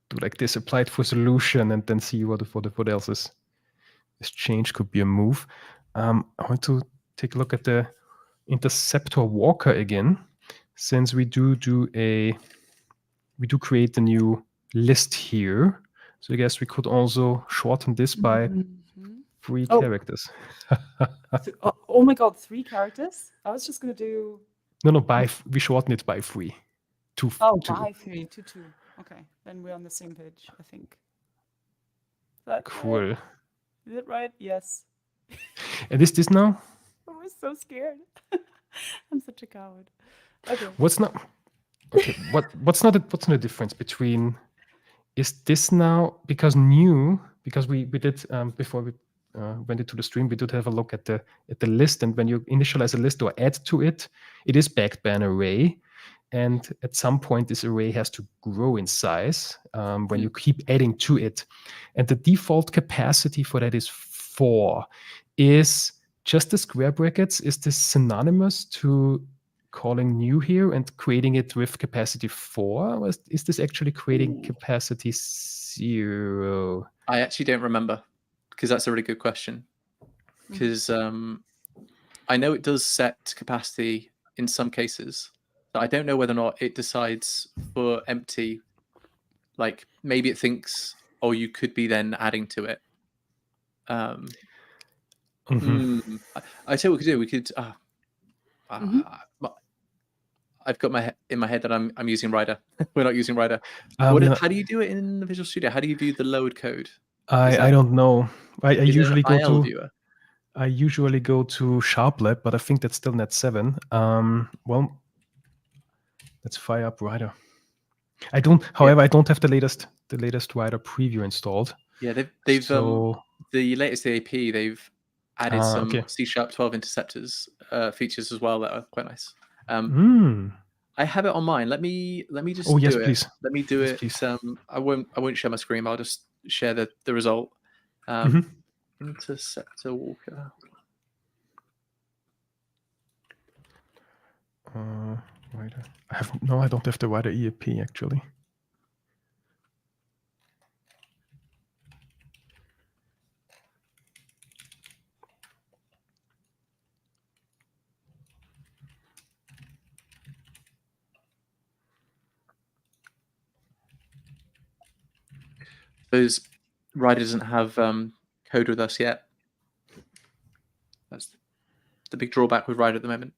Do like this. Apply it for solution, and then see what else is changed. Could be a move. I want to take a look at the interceptor walker again, since we do create a new list here. So I guess we could also shorten this by 3 characters. Oh my god, 3 characters? I was just gonna do. No, we shorten it by 3. By 3 to 2. Okay, then we're on the same page, I think. Cool. Is it right? Yes. And is this now? I was so scared. I'm such a coward. Okay. What's not the difference between, is this now because we did before we went into the stream, we did have a look at the list, and when you initialize a list or add to it, it is backed by an array, and at some point this array has to grow in size when you keep adding to it, and the default capacity for that is 4. Is just the square brackets, is this synonymous to calling new here and creating it with capacity 4? Or is this actually creating capacity 0? I actually don't remember, because that's a really good question. Because I know it does set capacity in some cases, but I don't know whether or not it decides for empty. Like maybe it thinks, oh, you could be then adding to it. I tell you what we could do. We could. I've got in my head that I'm using Rider. We're not using Rider. How do you do it in the Visual Studio? How do you view the load code? I don't know. I usually go to viewer? I usually go to SharpLab, but I think that's still Net 7. Well, let's fire up Rider. I don't. However, I don't have the latest Rider preview installed. Yeah, they've the latest AAP. They've added some C#12 interceptors features as well that are quite nice. I have it on mine. Let me just do it. Please. Let me do it. Please. I won't share my screen. I'll just share the result. Interceptor walker. Rider. I don't have the Rider EAP actually. Suppose Rider doesn't have code with us yet. That's the big drawback with Rider at the moment.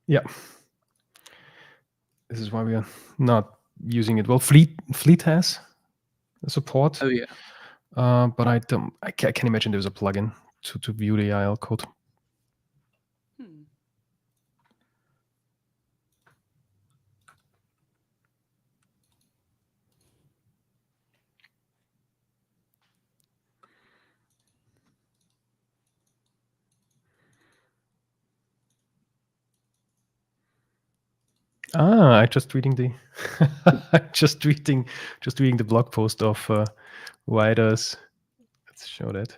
Yeah. This is why we are not using it. Well, Fleet has support. Oh yeah. But I can't imagine there's a plugin to view the IL code. I just reading the reading the blog post of Rider's. Let's show that.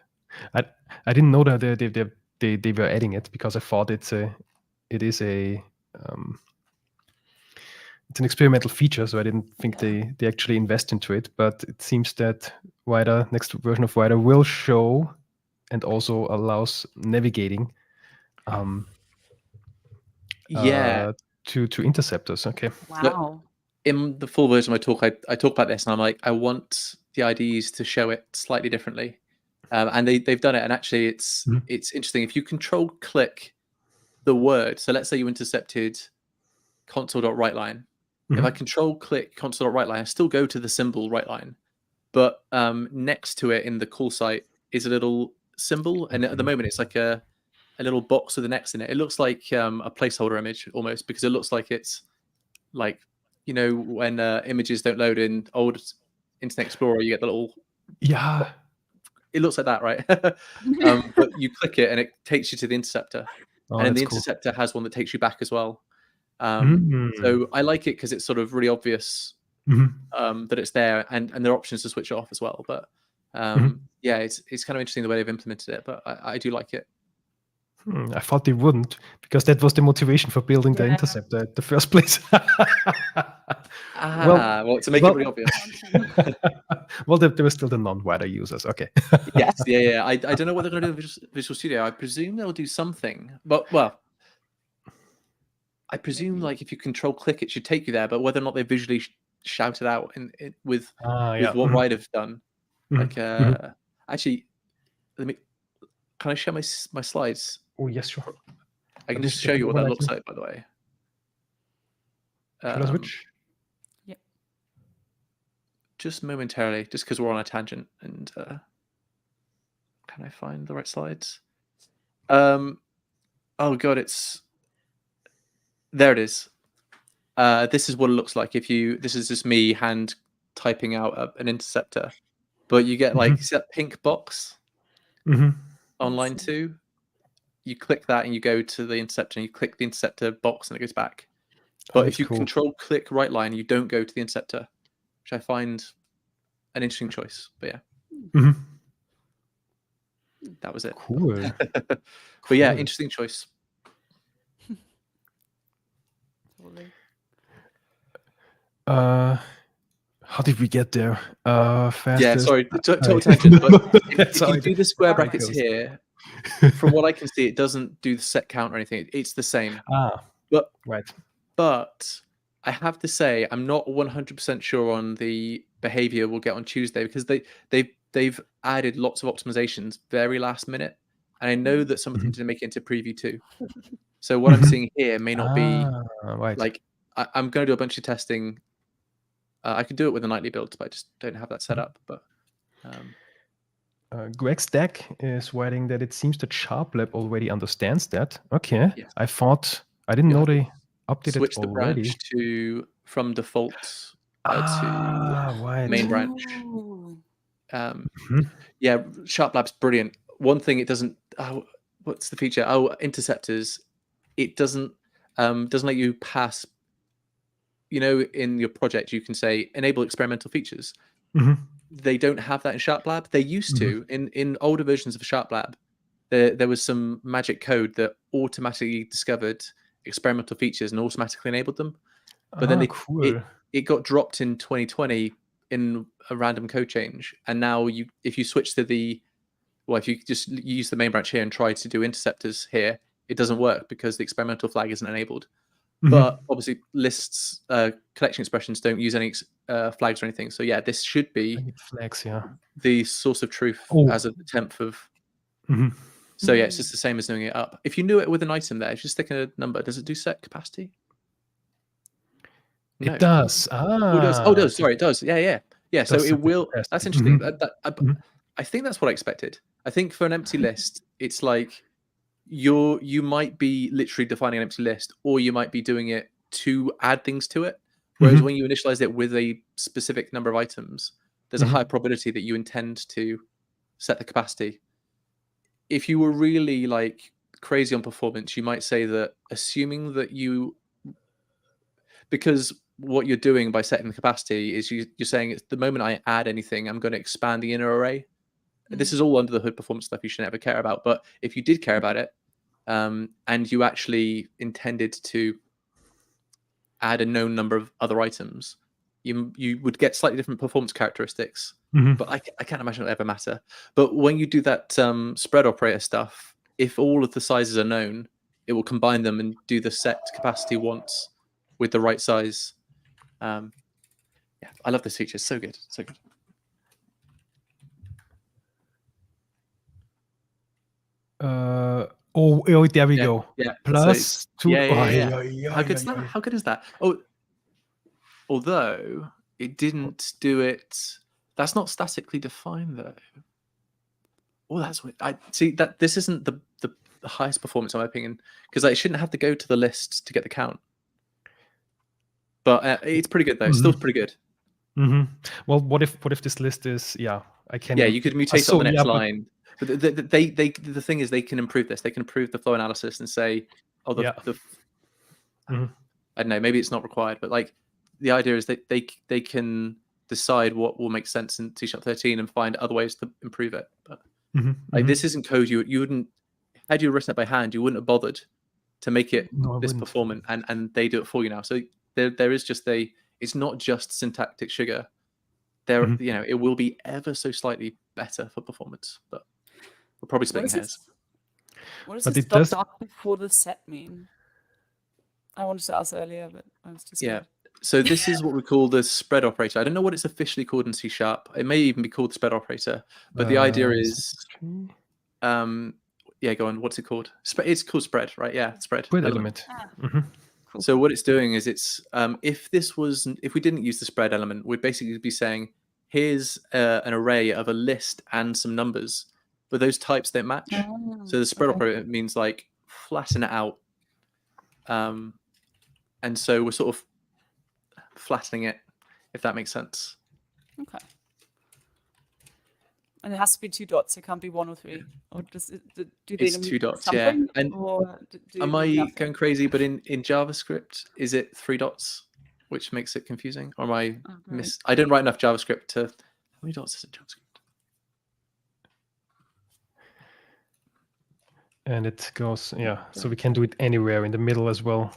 I didn't know that they were adding it, because I thought it's an experimental feature, so I didn't think they actually invest into it. But it seems that next version of Rider will show and also allows navigating. To interceptors. Okay. Wow. In the full version of my talk, I talk about this, and I'm like, I want the IDs to show it slightly differently, and they've done it. And actually, it's interesting if you control click the word. So let's say you intercepted console.WriteLine. If I control click console.WriteLine, I still go to the symbol WriteLine, but next to it in the call site is a little symbol, and at the moment it's like a little box with an X in it. It looks like a placeholder image almost, because it looks like it's like, when images don't load in old Internet Explorer, you get the little it looks like that, right? But you click it and it takes you to the interceptor, Oh, and then the that's cool. interceptor has one that takes you back as well. Mm. So I like it because it's sort of really obvious that it's there, and there are options to switch it off as well. But yeah, it's kind of interesting the way they've implemented it, but I do like it. I thought they wouldn't, because that was the motivation for building the Yeah. interceptor at the first place. Well, to make it really obvious. Well, there were still the non-wider users. Okay. Yes, yeah. I don't know what they're going to do with Visual Studio. I presume they'll do something, but well, I presume like if you control click, it should take you there. But whether or not they visually shout it out with Yeah. what Ride have done, like actually, can I share my slides? Oh yes, sure. I can just show you what that looks like, by the way. Should I switch? Yeah. Just momentarily, just because we're on a tangent, and can I find the right slides? Oh god, there it is. This is what it looks like if you. This is just me hand typing out an interceptor, but you get like see that pink box on line 2. You click that and you go to the interceptor, and you click the interceptor box, and it goes back. But if you control click right line, you don't go to the interceptor, which I find an interesting choice. But yeah, that was it. Cool. But yeah, interesting choice. Totally. How did we get there? Fastest. Yeah, sorry, total tangent. But if you do the square Sorry, brackets goes. here, from what I can see, it doesn't do the set count or anything. It's the same. But right. But I have to say, I'm not 100% sure on the behavior we'll get on Tuesday, because they've added lots of optimizations very last minute, and I know that some of them didn't make it into preview too. So what I'm seeing here may not be right. like I'm going to do a bunch of testing. I could do it with a nightly build, but I just don't have that set up. But Greg Stack is writing that it seems that SharpLab already understands that. Okay. Yes. I didn't know they updated switch the already. branch from default to right. main branch. Yeah, SharpLab's brilliant. One thing it doesn't. What's the feature? Interceptors. It doesn't let you pass. You know, in your project, you can say enable experimental features. They don't have that in SharpLab. They used to in older versions of SharpLab. There was some magic code that automatically discovered experimental features and automatically enabled them. But then it got dropped in 2020 in a random code change, and now if you switch to if you just use the main branch here and try to do interceptors here, it doesn't work because the experimental flag isn't enabled. But obviously lists collection expressions don't use any flags or anything. So yeah, this should be flags, the source of truth as of the 10th of. So yeah, it's just the same as doing it up. If you knew it with an item there, just stick a number. Does it do set capacity? No. It does. Oh, it does. Sorry, it does. Yeah. So it will. That's interesting. I think that's what I expected. I think for an empty list, it's like you might be literally defining an empty list, or you might be doing it to add things to it. Whereas when you initialize it with a specific number of items, there's a high probability that you intend to set the capacity. If you were really like crazy on performance, you might say that assuming that because what you're doing by setting the capacity is you're saying it's the moment I add anything, I'm going to expand the inner array. This is all under the hood performance stuff you should never care about. But if you did care about it, and you actually intended to add a known number of other items, you would get slightly different performance characteristics. But I can't imagine it'll ever matter. But when you do that spread operator stuff, if all of the sizes are known, it will combine them and do the set capacity once with the right size. Yeah, I love this feature. It's so good. So good. There we go. Yeah. Plus 2. Yeah. How good is that? How good is that? Oh, although it didn't do it. That's not statically defined though. Oh, that's what I see. That this isn't the highest performance in my opinion, because it shouldn't have to go to the list to get the count. But it's pretty good though. It's still pretty good. Well, what if this list is I can you could mutate it on so the next but line. But the thing is, they can improve this. They can improve the flow analysis and say, oh, yeah. I don't know, maybe it's not required, but like the idea is that they can decide what will make sense in C# 13 and find other ways to improve it. But like this isn't code you wouldn't, had you written it by hand, you wouldn't have bothered to make it No, I this wouldn't. performant, and they do it for you now. So there is just it's not just syntactic sugar. There, it will be ever so slightly better for performance, but we're probably splitting hairs. What does But this it does- dot before the set mean? I wanted to ask earlier, but I was just So this is what we call the spread operator. I don't know what it's officially called in C#. It may even be called the spread operator. But the idea is, go on. What's it called? It's called spread, right? Yeah, spread element. Cool. So what it's doing is it's if we didn't use the spread element, we'd basically be saying, here's an array of a list and some numbers, but those types don't match. So the spread operator means like flatten it out. And so we're sort of flattening it, if that makes sense. Okay. And it has to be 2 dots. It can't be 1 or 3. Or do they It's 2 dots, yeah. And am I going crazy? But in JavaScript, is it 3 dots, which makes it confusing? Or am I I didn't write enough JavaScript to. How many dots is in JavaScript? And it goes, so we can do it anywhere in the middle as well.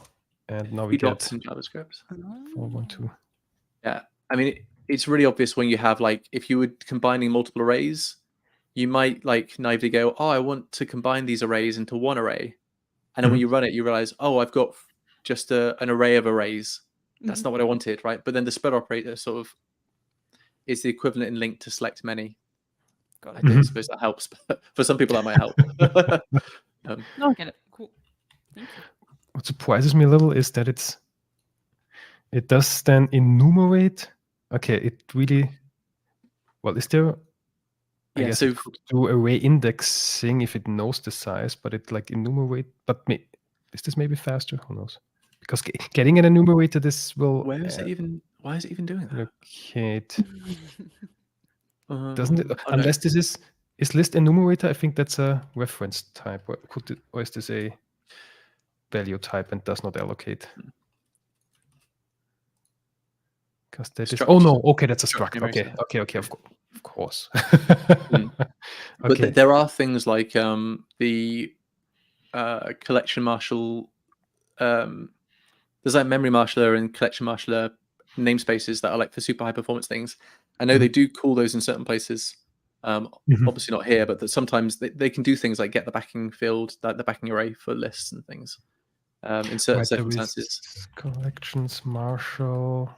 And now we get dots in JavaScript. 4, 1, 2. Yeah, I mean, it's really obvious when you have like, if you were combining multiple arrays, you might like naively go, oh, I want to combine these arrays into one array. And then when you run it, you realize, oh, I've got just an array of arrays. That's not what I wanted, right? But then the spread operator sort of is the equivalent in LINQ to select many. I don't suppose that helps, but for some people that might help. No, I get it. Cool. Thank you. What surprises me a little is that it does then enumerate. Okay, it really. Well, is there? I guess it could do array indexing if it knows the size, but it like enumerate. But is this maybe faster? Who knows? Because getting an enumerator, this will. Where is it even? Why is it even doing that? Locate. Doesn't it? Unless this is list enumerator. I think that's a reference type. Or is this a value type and does not allocate? Because that is. Oh no! Okay, that's a struct. Okay. Of course. But there are things like the collection marshaller. There's like memory marshaller and collection marshaller namespaces that are like for super high performance things. I know they do call those in certain places. Obviously not here, but that sometimes they can do things like get the backing field, like the backing array for lists and things. In certain circumstances. Collections marshal.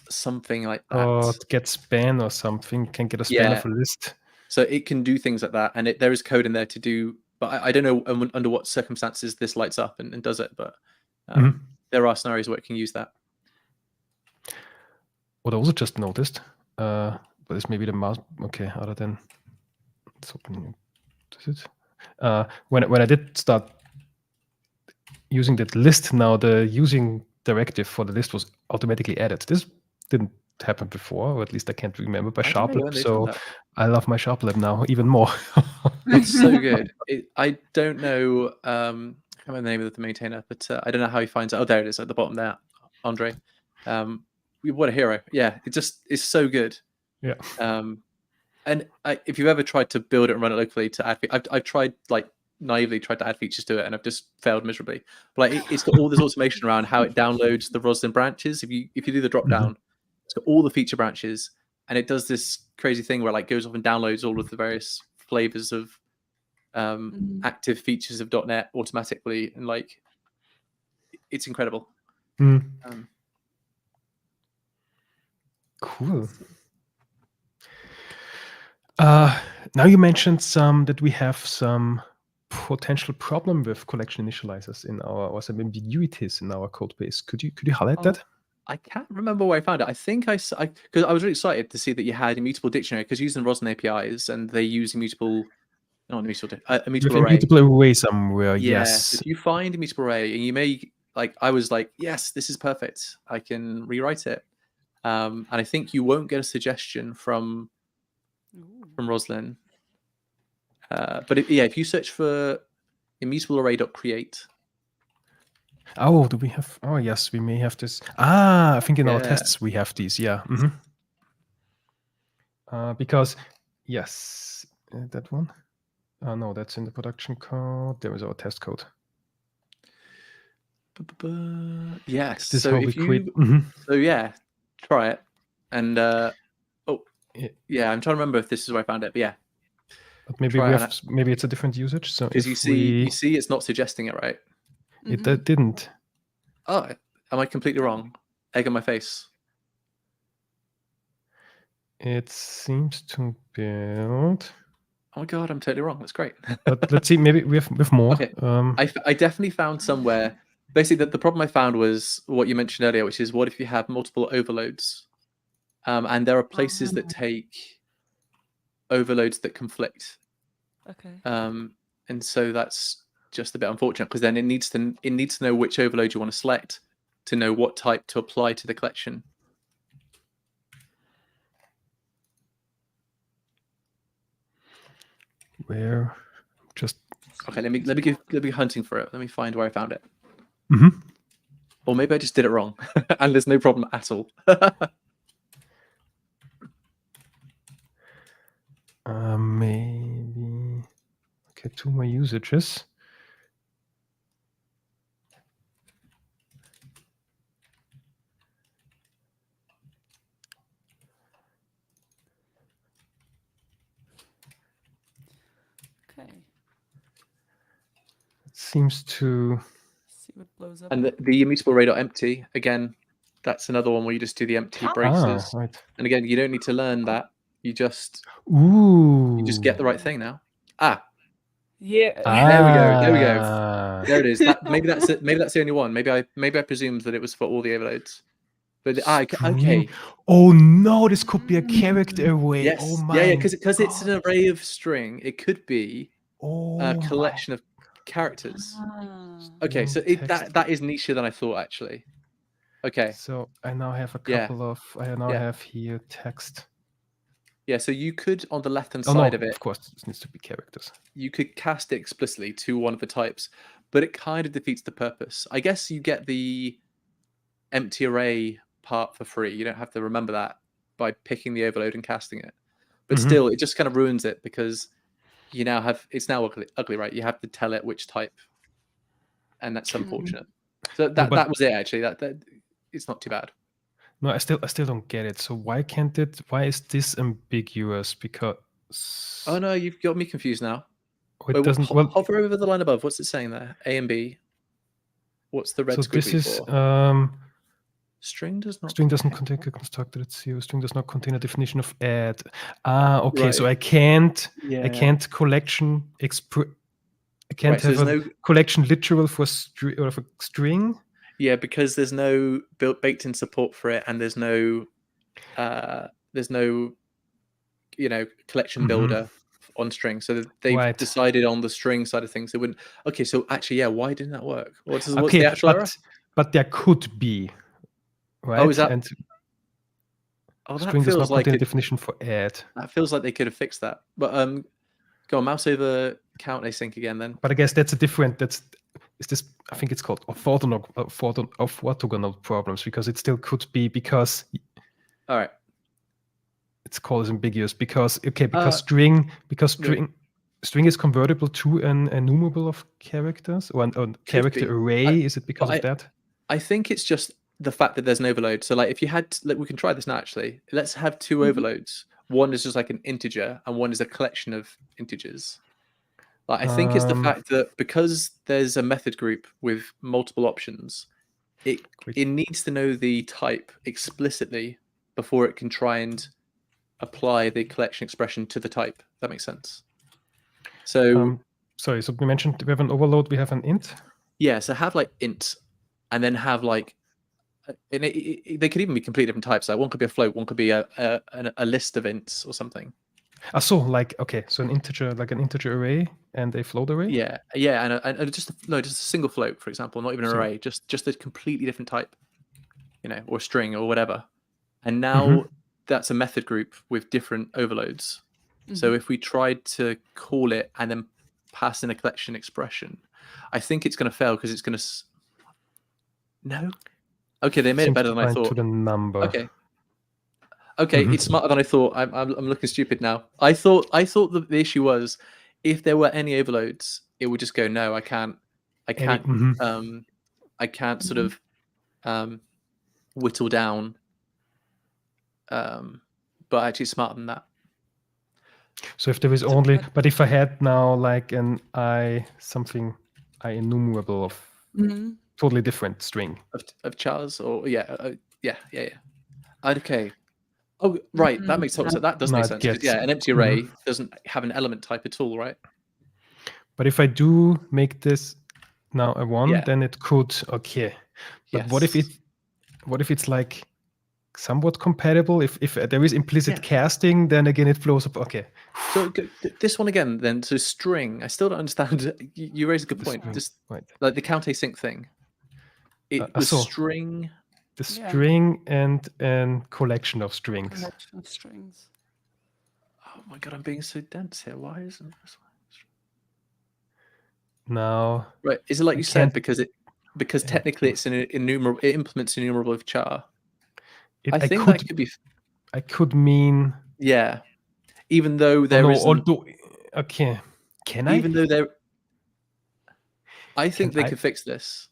Something like that. Get span or something. Can get a span of a list. So it can do things like that, and there is code in there to do. But I don't know under what circumstances this lights up and does it. But there are scenarios where it can use that. What I also just noticed, but this may be the mouse. Okay, other than let's open it. When I did start using that list, now the using directive for the list was automatically added. This didn't happen before, or at least I can't remember by Sharplab. So I love my Sharplab now even more. It's so good. I don't know. I can't remember the name of the maintainer, but I don't know how he finds it. Oh, there it is at the bottom there, Andre. What a hero! Yeah, it just is so good. Yeah. And if you've ever tried to build it and run it locally to add, I've tried like naively tried to add features to it, and I've just failed miserably. But like it's got all this automation around how it downloads the Roslyn branches. If you do the drop down, it's got all the feature branches, and it does this crazy thing where it like goes off and downloads all of the various flavors of active features of .NET automatically, and like it's incredible. Cool. Now you mentioned that we have some potential problem with collection initializers in or some ambiguities in our code base. Could you highlight that? I can't remember where I found it. I think because I was really excited to see that you had immutable dictionary, because using Roslyn APIs and they use immutable array somewhere. Yeah, yes. if you find immutable array, and you may I was like, yes, this is perfect. I can rewrite it. And I think you won't get a suggestion from Roslyn. But if you search for immutablearray.create. Oh, do we have? Oh, yes, we may have this. I think in our Yeah. tests we have these. Yeah. Because yes, that one. No, that's in the production code. There is our test code. Yes. This is So how we if create. you, so yeah, try it. And yeah, I'm trying to remember if this is where I found it. But yeah, But maybe try we it have. Maybe it's a different usage. So because if you see, it's not suggesting it, right? It didn't. Oh, am I completely wrong? Egg on my face. It seems to build. Oh my god, I'm totally wrong. That's great. But let's see. Maybe we have more. Okay. I definitely found somewhere. Basically, the problem I found was what you mentioned earlier, which is what if you have multiple overloads, and there are places that take overloads that conflict. Okay. And so that's just a bit unfortunate because then it needs to know which overload you want to select to know what type to apply to the collection. Where just okay, let me be hunting for it. Let me find where I found it. Mm-hmm. Or maybe I just did it wrong and there's no problem at all. Maybe okay, 2 more usages. Okay. It seems to See what blows up. And the immutable array.empty, again, that's another one where you just do the empty braces. right. And again, you don't need to learn that. You just get the right thing now. Yeah. There we go. There we go. There it is. Maybe that's it. Maybe that's the only one. Maybe I presumed that it was for all the overloads. But okay. Oh no, this could be a character array. Yes. Oh my. Yeah, because it's an array of string. It could be a collection of characters. Okay, so that is nicher than I thought actually. Okay. So I now have a couple of. I now have here text. Yeah, so you could on the left-hand side of it. Of course, this needs to be characters. You could cast it explicitly to one of the types, but it kind of defeats the purpose. I guess you get the empty array part for free. You don't have to remember that by picking the overload and casting it. But still, it just kind of ruins it because you now have it's now ugly, right? You have to tell it which type, and that's unfortunate. So that was it actually. That it's not too bad. No, I still don't get it. So why can't it? Why is this ambiguous? Because oh no, you've got me confused now. It doesn't. Hover over the line above. What's it saying there? A and B. What's the red squiggly for? String does not. String doesn't contain a constructor. Let's see. String does not contain a definition of add. Okay. Right. So I can't. I can't collection I can't have a collection literal for string. Yeah, because there's no baked-in support for it, and there's no collection builder on string. So they've decided on the string side of things. They wouldn't. Okay, so actually, yeah, why didn't that work? What's the actual error? But there could be, right? Oh, is that? And string does not contain a definition for add. That feels like they could have fixed that. But go on, mouse over count async again then. But I guess that's a different. Is this? I think it's called orthogonal problems because it still could be because. All right. It's called as ambiguous because string is convertible to an enumerable of characters or a character array. Is it because of that? I think it's just the fact that there's an overload. So like if you had, we can try this now actually. Let's have two overloads. One is just like an integer and one is a collection of integers. Like, I think it's the fact that because there's a method group with multiple options, it needs to know the type explicitly before it can try and apply the collection expression to the type. That makes sense. So sorry, so we mentioned we have an overload, we have an int. Yeah, so have like int and then have like they could even be completely different types. Like one could be a float, one could be a list of ints or something. So like so an integer, like an integer array and a float array. Yeah, and just a single float, for example, not even an array, just a completely different type, or string or whatever. And now that's a method group with different overloads. So if we tried to call it and then pass in a collection expression, I think it's going to fail because it's going to... No? Okay, they made it Seems better to than I bind thought. to the number. Okay. Okay, it's smarter than I thought. I'm looking stupid now. I thought the issue was if there were any overloads, it would just go, no, I can't sort of whittle down. But actually it's smarter than that. So if there is only, but if I had now like an I enumerable of totally different string of chars, or yeah. Okay. Oh, right. That makes total sense. That does Now make it sense because gets- an empty array doesn't have an element type at all, right? But if I do make this now a 1, Yeah. then it could, okay. But what if it's like somewhat compatible? If there is implicit casting, then again it flows up. Okay. So this one again, then. So string. I still don't understand. You raise a good point. Just like the count async thing. String. The string and collection of strings. Collection of strings. Oh my god, I'm being so dense here. Why isn't this one? Now, right? Is it like you said because technically it's an enumerable? It implements enumerable of char. I think that could be. I could mean. Yeah, even though there isn't. Okay, can I? Even though there. I think they could fix this.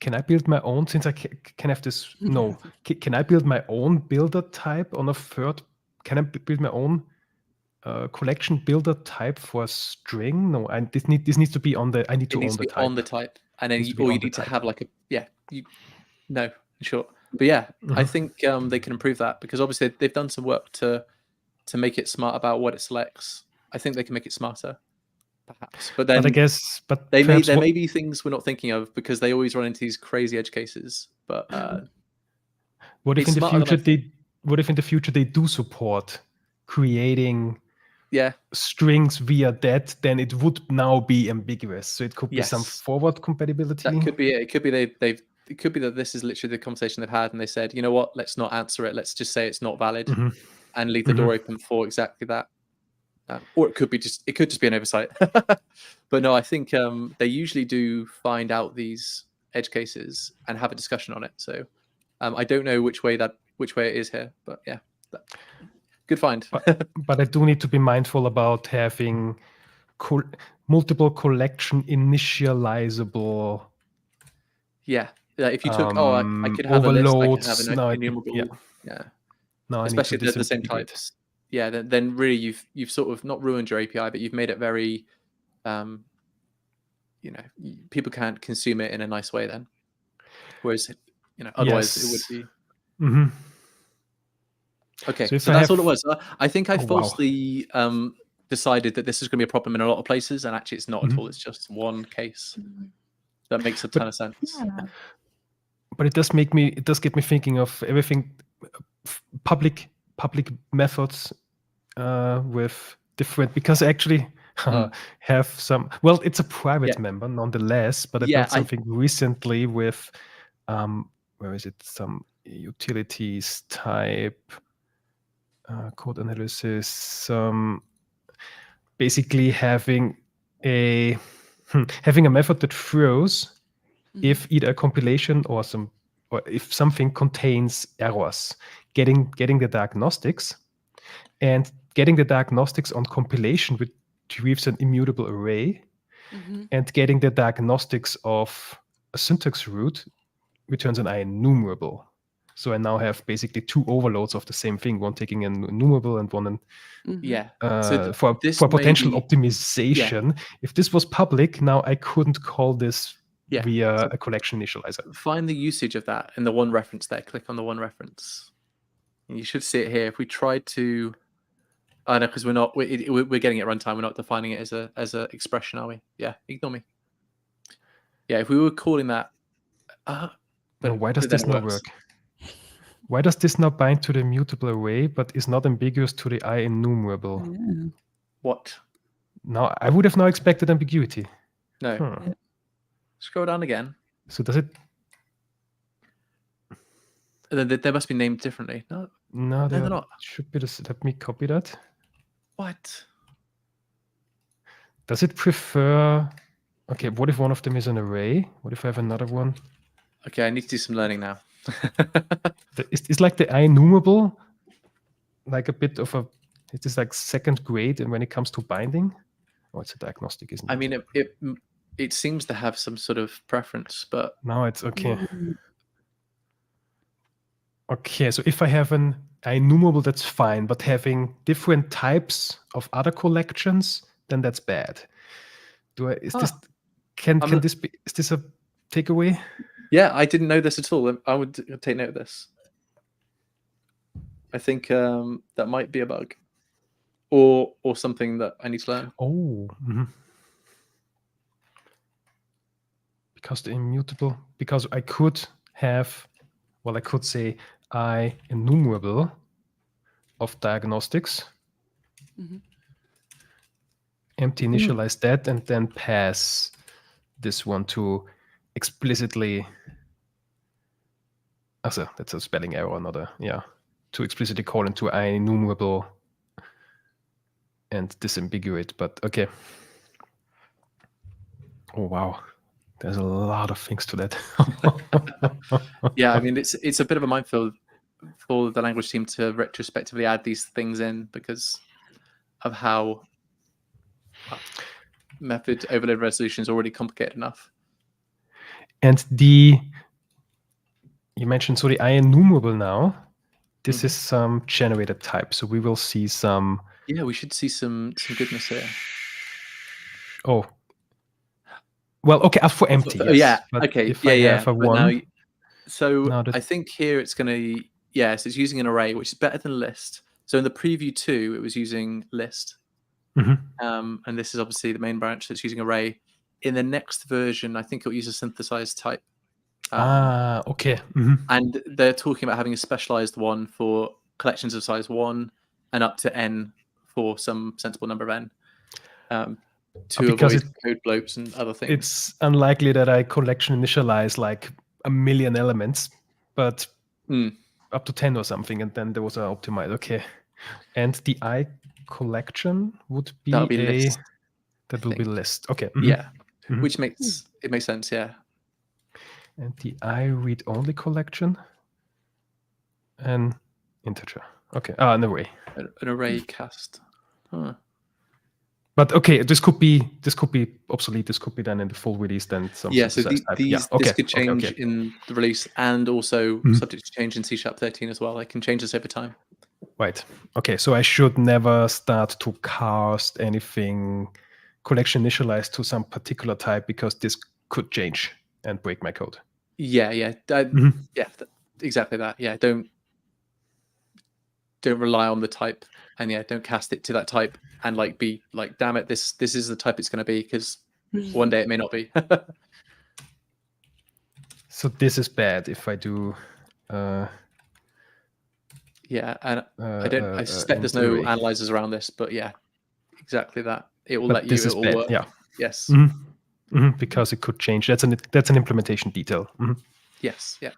Can I build my own? Since I can have this. No, can I build my own builder type on a third? Can I build my own collection builder type for a string? No, this needs to be on the. I need to own the type. On the type, and then you need to have like a no, sure, but yeah, I think they can improve that because obviously they've done some work to make it smart about what it selects. I think they can make it smarter, perhaps. But then I guess, there may be things we're not thinking of because they always run into these crazy edge cases. But what if in the future they do support creating strings via that? Then it would now be ambiguous. So it could be some forward compatibility. That could be it. It could be it could be that this is literally the conversation they've had, and they said, you know what, let's not answer it. Let's just say it's not valid, and leave the door open for exactly that. Or it could just be an oversight. But no, I think they usually do find out these edge cases and have a discussion on it. So I don't know which way it is here, but yeah, good find. but I do need to be mindful about having multiple collection initializable. Yeah, if you took I could have overloads, a list, I could have an enumerable. No, especially if they're the same types. Yeah, then really you've sort of not ruined your API, but you've made it very, people can't consume it in a nice way then. Whereas, otherwise it would be. Okay, so that's all it was. I think I falsely decided that this is going to be a problem in a lot of places, and actually it's not at all. It's just one case. That makes a ton of sense. Yeah. But it does get me thinking of everything public methods with different, because I actually have some, well, it's a private member nonetheless, but I built something recently with where is it, some utilities type code analysis, basically having a method that throws if either a compilation or if something contains errors, getting the diagnostics, and getting the diagnostics on compilation retrieves an immutable array, and getting the diagnostics of a syntax root returns an enumerable. So I now have basically two overloads of the same thing, one taking an enumerable and one for potential optimization. If this was public, now I couldn't call this via a collection initializer. Find the usage of that in the one reference there. Click on the one reference. And you should see it here. If we tried to, no, because we're getting it at runtime. We're not defining it as a expression, are we? Yeah, ignore me. Yeah, if we were calling that, why does this not work? Why does this not bind to the mutable array, but is not ambiguous to the enumerable? Yeah. What? Now I would have now expected ambiguity. No. Scroll down again. So does it? They must be named differently. No, No, they're there not. should be this. Let me copy that. What? Does it prefer? Okay, what if one of them is an array? What if I have another one? Okay, I need to do some learning now. It's like the IEnumerable, like a bit of a. It is like second grade, and when it comes to binding, oh, it's a diagnostic, isn't it? I mean, it seems to have some sort of preference, but Now it's okay. Mm. Okay, so if I have an IEnumerable, that's fine, but having different types of other collections, then that's bad. Is this can I'm- this be? Is this a takeaway? yeah, I didn't know this at all. I would take note of this. I think that might be a bug, or something that I need to learn. Oh, because the immutable. Because I could have, well, I could say IEnumerable of diagnostics. Mhm. Empty initialize that, and then pass this one to explicitly. Also, that's a spelling error, not a to explicitly call into IEnumerable and disambiguate. But okay. Oh wow, there's a lot of things to that. Yeah, I mean, it's a bit of a minefield for the language team to retrospectively add these things in because of how method overload resolution is already complicated enough. And you mentioned, so the IEnumerable now, this is some generated type. So we will see some. Yeah, we should see some goodness here. Oh. Well, okay, for empty, yes. Yeah, But okay, if I have a but one. Now, I think here it's going to, yes, it's using an array, which is better than list. So in the preview 2, it was using list. And this is obviously the main branch that's using array. In the next version, I think it'll use a synthesized type. Okay. And they're talking about having a specialized one for collections of size 1 and up to n for some sensible number of n. To avoid code blobs and other things. It's unlikely that I collection initialize like a million elements, but up to 10 or something, and then there was an optimize. Okay. And the I collection would be list. That will be list. Okay. Yeah. Which makes sense, yeah. And the I read only collection, an integer. Okay. An array. An array cast. Huh. But okay, this could be obsolete. This could be done in the full release. Then some. Yeah. So this could change in the release, and also subject to change in C#13 as well. I can change this over time. Right. Okay. So I should never start to cast anything collection initialized to some particular type because this could change and break my code. Yeah. Yeah. Exactly that. Yeah. Don't rely on the type, and don't cast it to that type and be like, damn it, this is the type it's going to be, because one day it may not be. So this is bad if I do. Yeah, and I suspect there's no analyzers around this, but yeah, exactly that. It will let you. It will work. Yeah. Yes. Because it could change. That's an implementation detail. Yes. Yeah.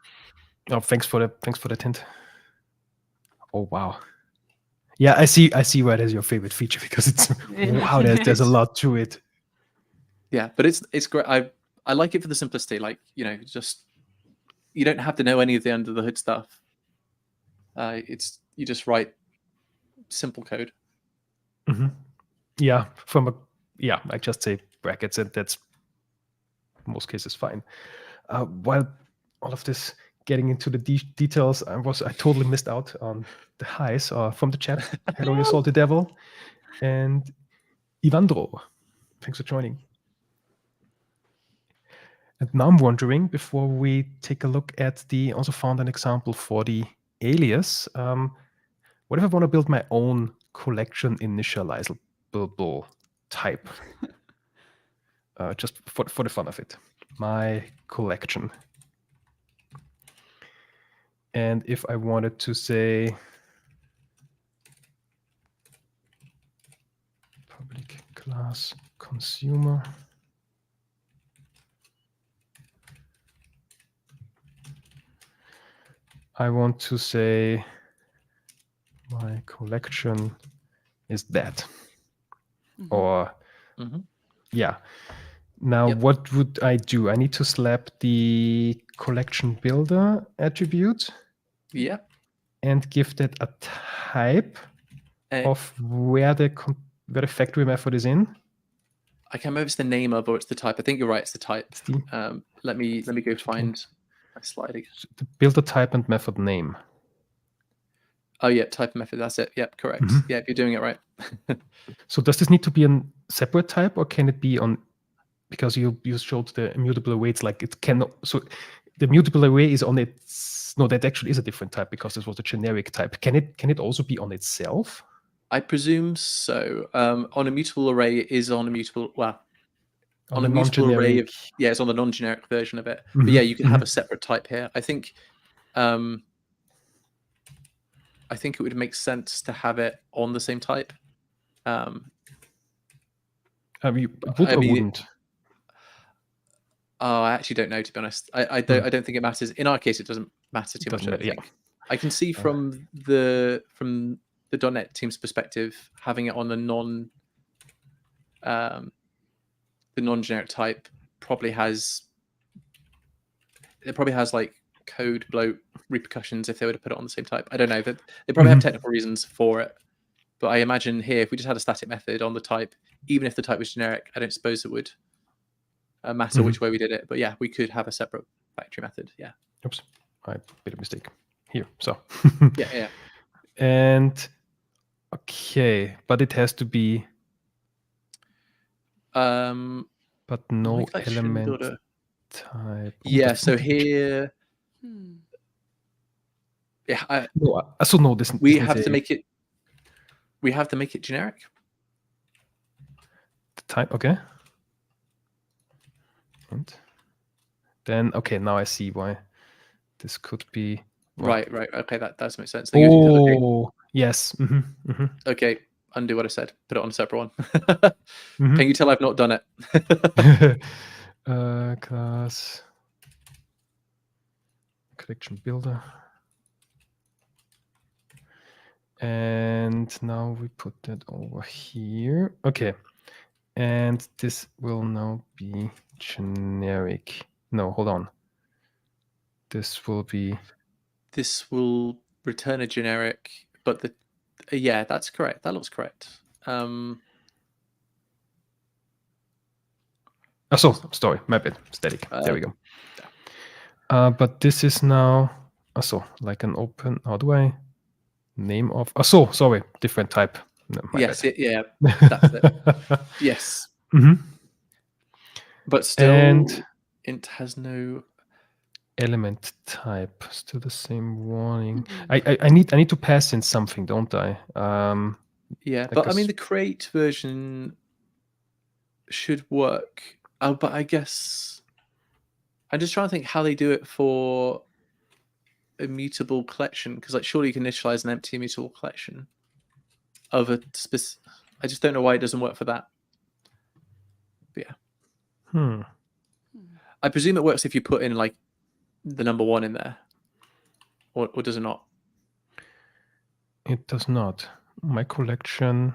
Oh, thanks for that hint. Oh wow. Yeah, I see why that's your favorite feature, because it's wow. There's a lot to it. Yeah, but it's great. I like it for the simplicity. Just you don't have to know any of the under the hood stuff. You just write simple code. Yeah, I just say brackets, and that's in most cases fine. While all of this getting into the details, I totally missed out on the highs from the chat. Hello, you salty devil, and Ivandro. Thanks for joining. And now I'm wondering, before we take a look at also found an example for the alias, what if I want to build my own collection initializable type? Just for the fun of it. My collection. And if I wanted to say public class consumer, I want to say my collection is that. Or Mhm. yeah. Now, Yep. what would I do? I need to slap the collection builder attribute Yeah. and give that a type Uh, of where the factory method is in. I can't remember if it's the name of or it's the type. I think you're right. It's the type. It's the, Let me go Okay. find my slide again. the builder type and method name. Oh yeah, type method. That's it. Yep, correct. Mhm. Yeah, you're doing it right. So does this need to be a separate type, or can it be on? Because you showed the immutable array. It's like it cannot. So the immutable array is on its. No, that actually is a different type because this was a generic type. Can it also be on itself? I presume so. On a mutable array is on a mutable. Well, on a the mutable array non-generic. of it's on the non-generic version of it. Mhm, But yeah, you can have mhm. a separate type here. I think it would make sense to have it on the same type. It would I or mean, wouldn't? Oh, I actually don't know, to be honest. I don't think it matters. In our case, it doesn't matter too much. I Doesn't don't matter, yeah. think. I can see from the .NET team's perspective, having it on the non-generic type probably has like code bloat repercussions if they were to put it on the same type. I don't know. That they probably have technical reasons for it. But I imagine here, if we just had a static method on the type, even if the type was generic, I don't suppose it would matter which way we did it. But yeah, we could have a separate factory method. Yeah. Oops, I made a mistake here. So Yeah. and okay, but it has to be but no element builder type. Oh, Yeah. that's So not- here, yeah, no, so no, this we this have needs to a make it. We have to make it generic. type. Okay, and then okay, now I see why this could be Right. Okay, that does make sense. Then you go, okay, Oh yes. okay, undo what I said. Put it on a separate one. Can you tell I've not done it? Class collection builder. And now we put that over here. Okay. And this will now be generic. No, hold on. This will be. This will return a generic, but the yeah, that's correct. That looks correct. Sorry, my bad. Static. There we go. But this is now like an open. How do I name of? Sorry, different type. No, my yes, bad. yeah, that's it. Yes, but still, And int has no element type. Still the same warning. I need to pass in something, don't I? Yeah, like but I mean the create version should work. But I guess I'm just trying to think how they do it for immutable collection, because like surely you can initialize an empty immutable collection of a specific. I just don't know why it doesn't work for that. But yeah. I presume it works if you put in like the number 1 in there, or does it not? It does not. My collection.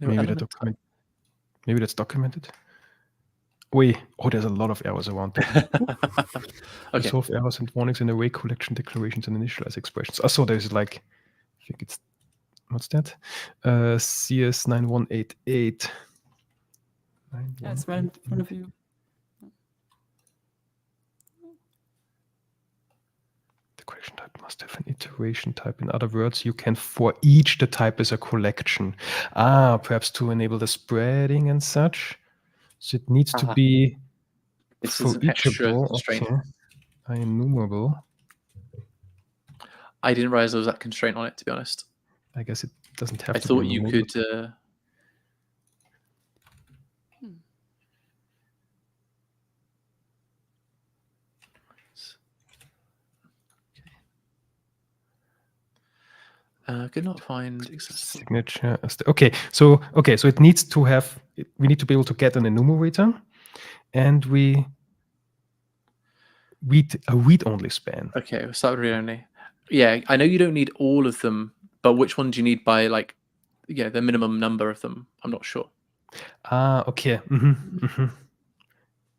Maybe that's documented. Wait, there's a lot of errors around that. Okay. Resolve errors and warnings in array collection declarations and initialize expressions. So there's like, I think it's, what's that? CS9188. That's right in front of you. The collection type must have an iteration type. In other words, you can for each the type as a collection. Perhaps to enable the spreading and such. So it needs to be This is an extra constraint. Okay. Enumerable. I didn't realize there was that constraint on it, to be honest. I guess it doesn't have I to thought be you enumerable. could. Could not find accessible signature. Okay, so it needs to have. We need to be able to get an enumerator, and we read-only span. Okay, we'll start with read only. Yeah, I know you don't need all of them, but which one do you need by like, the minimum number of them? I'm not sure. Okay.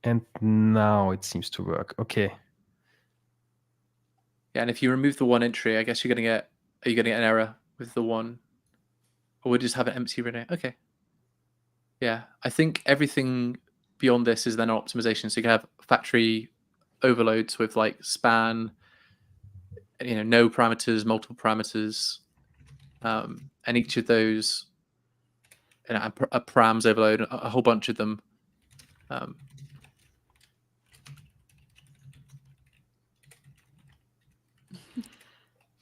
And now it seems to work. Okay. Yeah, and if you remove the one entry, I guess are you gonna get an error with the one, or we'll just have an empty read only? Okay. Yeah, I think everything beyond this is then optimization. So you can have factory overloads with like span, no parameters, multiple parameters, and each of those, a params overload, a whole bunch of them.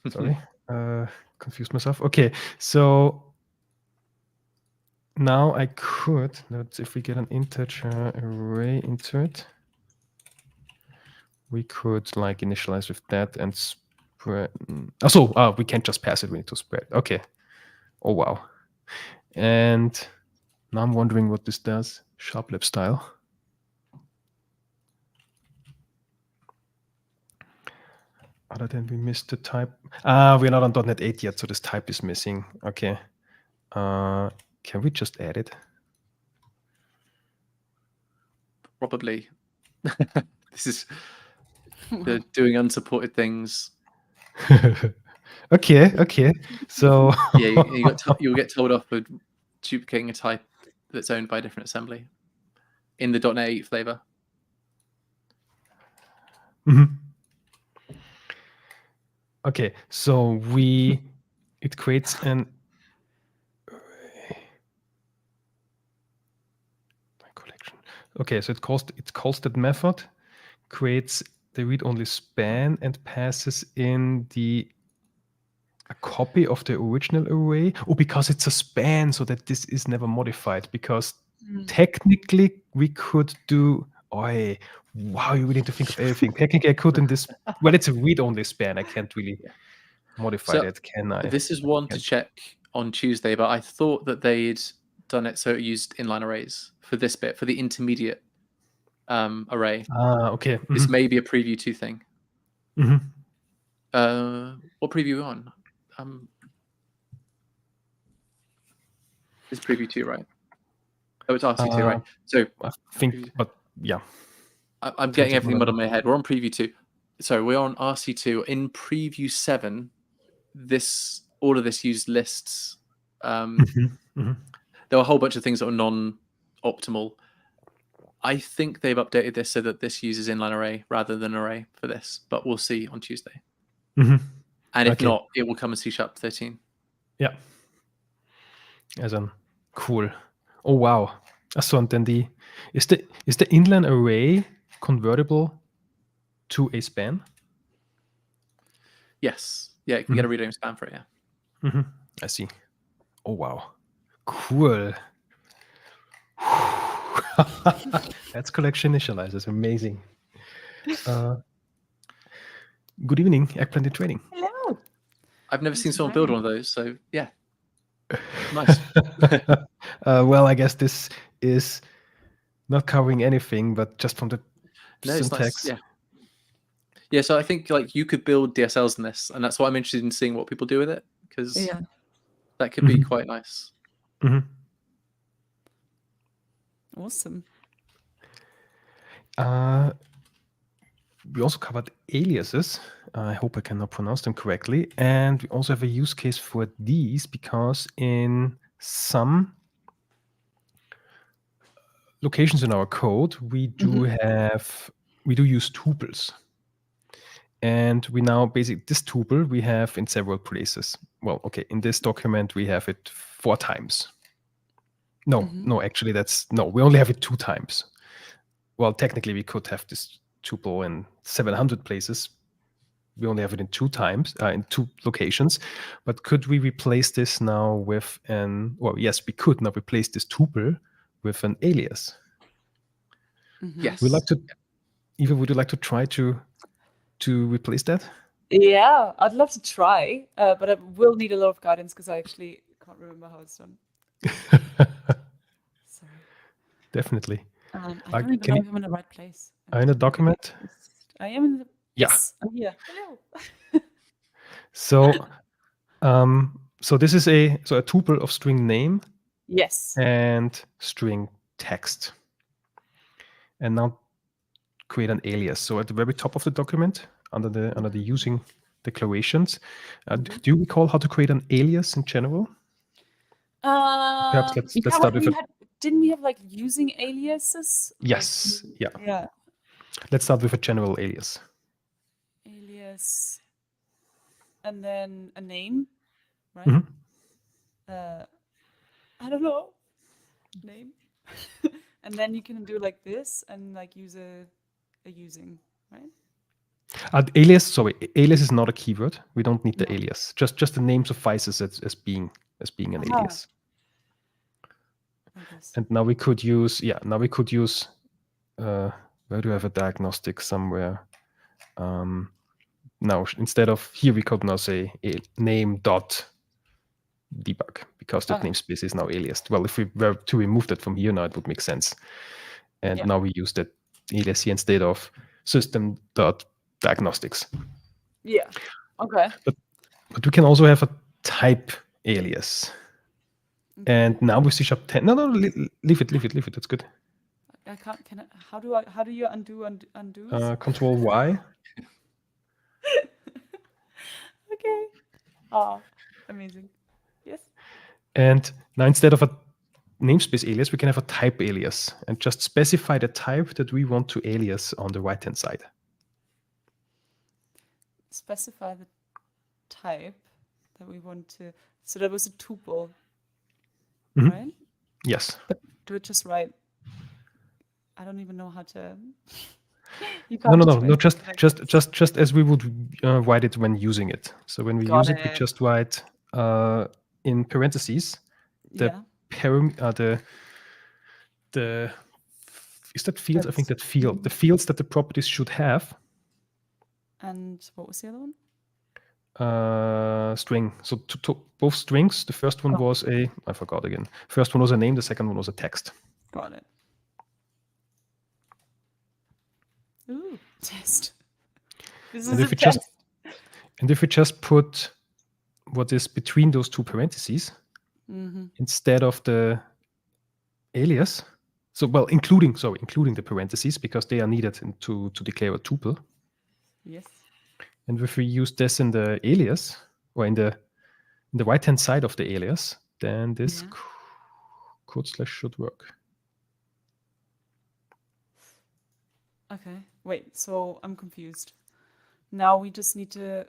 Sorry, confused myself. Okay, so now I could, if we get an integer array into it, we could like initialize with that and spread. So we can't just pass it, we need to spread. Okay. Oh, wow. And now I'm wondering what this does. Sharplab style. Other than we missed the type. We're not on .NET 8 yet, so this type is missing. Okay. Can we just add it? Probably. This is the doing unsupported things. Okay. So Yeah, you'll get told off for duplicating a type that's owned by a different assembly in the .NET 8 flavor. Okay, so it creates an collection. Okay, so it calls that method, creates the read-only span, and passes in a copy of the original array. Oh, because it's a span, so that this is never modified. Because technically we could do. Oh, wow, you really need to think of everything. Technically, I could in this. Well, it's a read-only span. I can't really modify that, can I? This is one to check on Tuesday, but I thought that they'd done it so it used inline arrays for this bit, for the intermediate array. Okay. This may be a preview 2 thing. What preview are you on? It's preview 2, right? Oh, it's RC2, right? So I think, but yeah. I'm getting everything muddled in my head. We're on preview 2. Sorry, we're on RC2. In preview 7, all of this used lists. There were a whole bunch of things that were non-optimal. I think they've updated this so that this uses inline array rather than array for this, but we'll see on Tuesday. And if not, it will come in C# 13. Ja. Also cool. Oh wow. Achso, und dann is the inline array convertible to a span? Yes. Yeah, you can get a read-only span for it, yeah. I see. Oh wow. Cool. That's collection initializers. Amazing. Good evening, Eggplant in Training. Hello. I've never seen someone build one of those, so yeah. Nice. Well, I guess this is not covering anything, but just from the syntax. Nice. Yeah, so I think like you could build DSLs in this, and that's why I'm interested in seeing what people do with it, because that could be quite nice. Awesome. We also covered aliases. I hope I cannot pronounce them correctly. And we also have a use case for these, because in some locations in our code, we do use tuples. And we now basically, this tuple we have in several places. Well, okay, in this document, we have it 4 times. No, actually we only have it 2 times. Well, technically we could have this tuple in 700 places. We only have it in 2 times, in 2 locations. But could we replace this now with yes, we could now replace this tuple with an alias. Yes. Eva, would you like to try to replace that? Yeah, I'd love to try, but I will need a lot of guidance because I actually can't remember how it's done. Sorry. Definitely. I don't even know if I'm in the right place. In a document? I am in the. Yeah. Yes, I'm here. Hello. So so this is a tuple of string name Yes. and string text. And now create an alias. So at the very top of the document, under the using declarations, do you recall how to create an alias in general? Perhaps let's Yeah, start with it. Didn't we have like using aliases? Yes, yeah. Yeah. Let's start with a general alias. Alias. And then a name, right? Mhm. I don't know. Name. And then you can do like this and like use a using, right? Alias is not a keyword. We don't need the No. alias. Just the name suffices as being an Aha. alias. Like this. And now we could use where do I have a diagnostic somewhere? Now instead of here we could now say name dot debug, because that Okay. namespace is now aliased. Well, if we were to remove that from here now, it would make sense. And Yeah. now we use that alias here instead of system dot diagnostics. Yeah. Okay. But we can also have a type alias. And now with C# 10, no, leave it. That's good. I can't. Can I? How do you undo? Control Y. Okay. Oh, amazing. Yes. And now instead of a namespace alias, we can have a type alias and just specify the type that we want to alias on the right-hand side. Specify the type that we want to. So that was a tuple, Mhm. right? Yes. But do it just right. I don't even know how to. You No, can't just write it like this. just as we would write it when using it. So when we Got use it, we it. just write in parentheses the Yeah. the is that fields? I think That's- that field, the fields that the properties should have. And what was the other one? String. So both strings. The first one was I forgot again. First one was a name. The second one was a text. Got it. Ooh, test. This And is if a we just test. and if we just put what is between those two parentheses instead of the alias, so well, including the parentheses, because they are needed to declare a tuple. Yes. And if we use this in the alias or in the right-hand side of the alias, then this Yeah. code slash should work. Okay. Wait. So I'm confused. Now we just need to.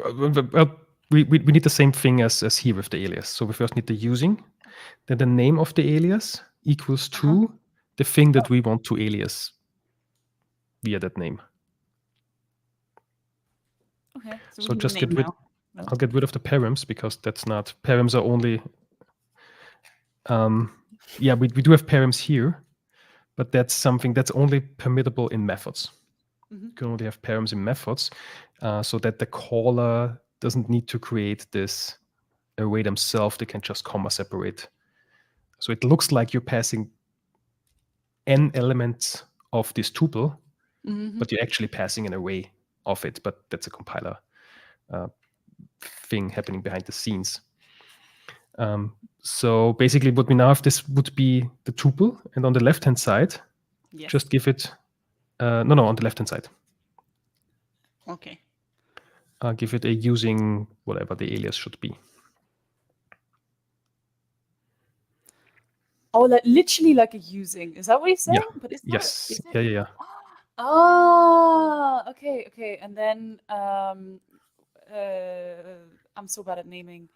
Well, we need the same thing as here with the alias. So we first need the using, then the name of the alias equals to the thing that we want to alias via that name. Okay. So, So we need just a name get rid. now. No. I'll get rid of the params because that's not params are only. Yeah, we do have params here, but that's something that's only permittable in methods. You can only have params in methods, so that the caller doesn't need to create this array themselves. They can just comma separate. So it looks like you're passing n elements of this tuple, but you're actually passing an array of it. But that's a compiler thing happening behind the scenes. So basically what we now have, this would be the tuple, and on the left-hand side, Yes. just give it, no, on the left-hand side, Okay. give it a using whatever the alias should be. Oh, like literally like a using. Is that what you're saying? Yeah. But it's not. Yes. Is it? Yeah. Oh, okay. And then I'm so bad at naming.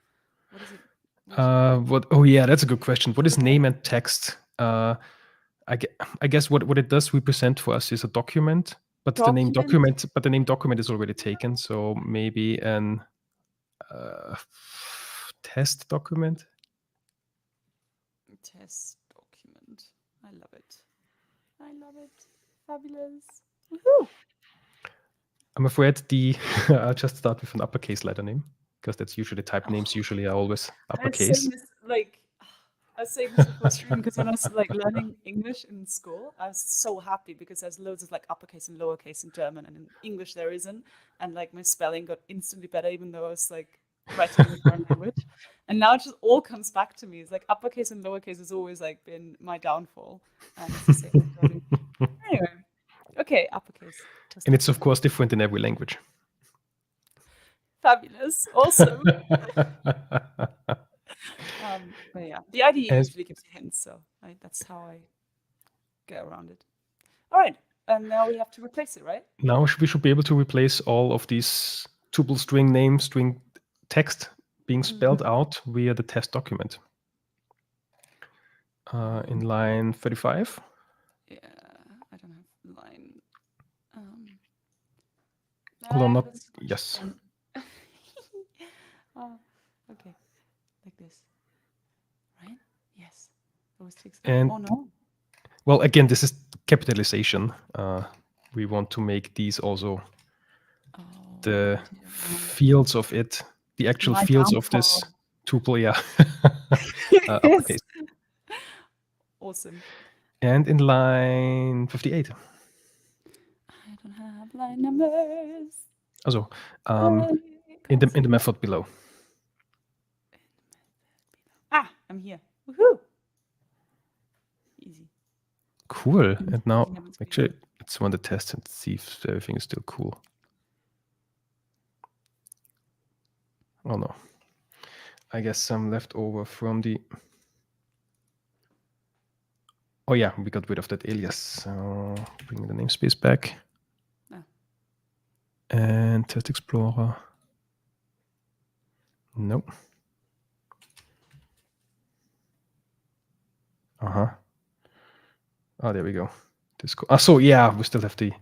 What is it? What? Oh yeah, that's a good question. What is name and text? I guess what it does represent for us is a document, but the name document is already taken. So maybe an test document. Test document. I love it. Fabulous. Woohoo! I'm afraid I'll just start with an uppercase letter name, because that's usually type names usually are always uppercase. Same as, like, I was saying this before stream because when I was like learning English in school, I was so happy because there's loads of like uppercase and lowercase in German, and in English there isn't. And like my spelling got instantly better, even though I was like writing in a foreign language. And now it just all comes back to me. It's like uppercase and lowercase has always like been my downfall, and it's the same with German. Anyway, okay, uppercase. And it's of course different in every language. Fabulous, awesome. But yeah, the IDE As- usually gives you hints, so that's how I get around it. All right, and now we have to replace it, right? Now we should be able to replace all of these tuple string name, string text being spelled out via the test document. In line 35. Yeah, I don't have line. Hold on, I not have a switch yes. pen. Oh, okay, like this, right? Yes. Always takes. And Oh no. well, again, this is capitalization. We want to make these also Oh, the I did it wrong. fields of it, the actual My fields of this downfall. tuple, yeah. Yes. Uppercase. Awesome. And in line 58. I don't have line numbers. Also, I in can't the see. method below. Ah, I'm here. Woohoo! Easy. Cool. And now, Nothing happens actually, crazy. let's run the test and see if everything is still cool. Oh no. I guess some left over from the. Oh yeah, we got rid of that alias. So bring the namespace back. Ah. And Test Explorer. No. Oh, there we go. So yeah, we still have the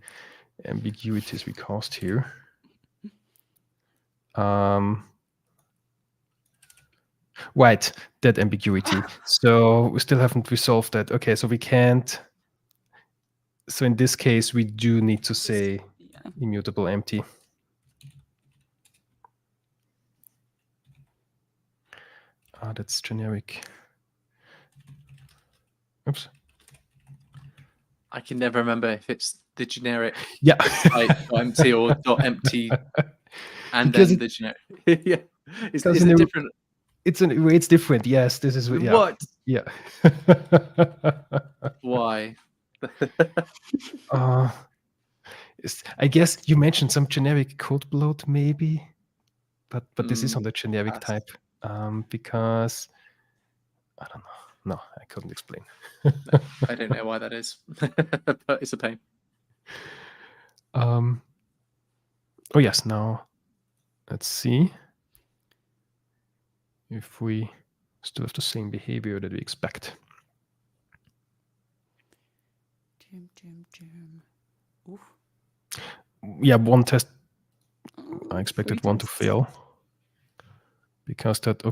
ambiguities we caused here. Right, that ambiguity. So we still haven't resolved that. Okay, so we can't. So in this case, we do need to say immutable empty. That's generic. Oops. I can never remember if it's the generic Yeah. type or empty or dot empty and Because then the generic. Yeah. Is it in different? It's different. Yes, this is yeah. What? Yeah. Why? I guess you mentioned some generic code bloat maybe, but this is on the generic type because I don't know. No, I couldn't explain. I don't know why that is, but it's a pain. Oh yes, now let's see if we still have the same behavior that we expect. Oof. Yeah, one test. I expected one to fail because that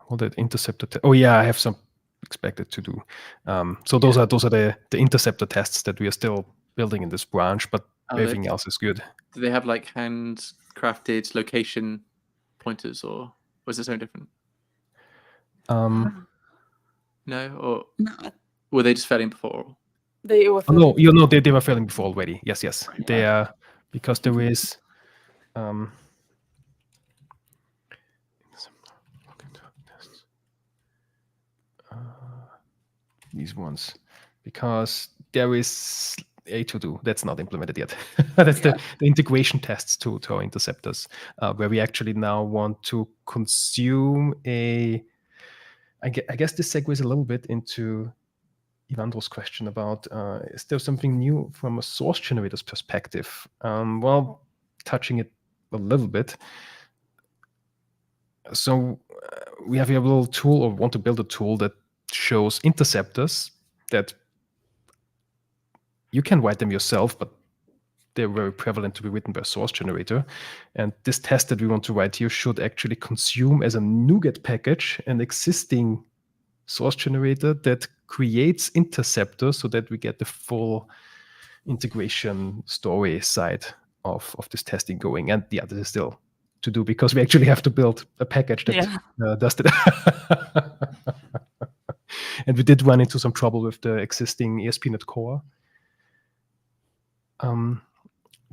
all that interceptor. Oh yeah, I have some expected to do. So those are the interceptor tests that we are still building in this branch, but everything else is good. Do they have like handcrafted location pointers, or was it something different? No, or were they just failing before? They were no, they were failing before already. Yes, Right, they are because there is. These ones, because there is a to do that's not implemented yet. That's the integration tests to our interceptors, where we actually now want to consume I guess this segues a little bit into Ivandro's question about is there something new from a source generator's perspective? Well, touching it a little bit. So we have a little tool, or want to build a tool that shows interceptors that you can write them yourself, but they're very prevalent to be written by a source generator. And this test that we want to write here should actually consume as a NuGet package an existing source generator that creates interceptors so that we get the full integration story side of this testing going. And yeah, this is still to do because we actually have to build a package that does that. And we did run into some trouble with the existing ASP.NET Core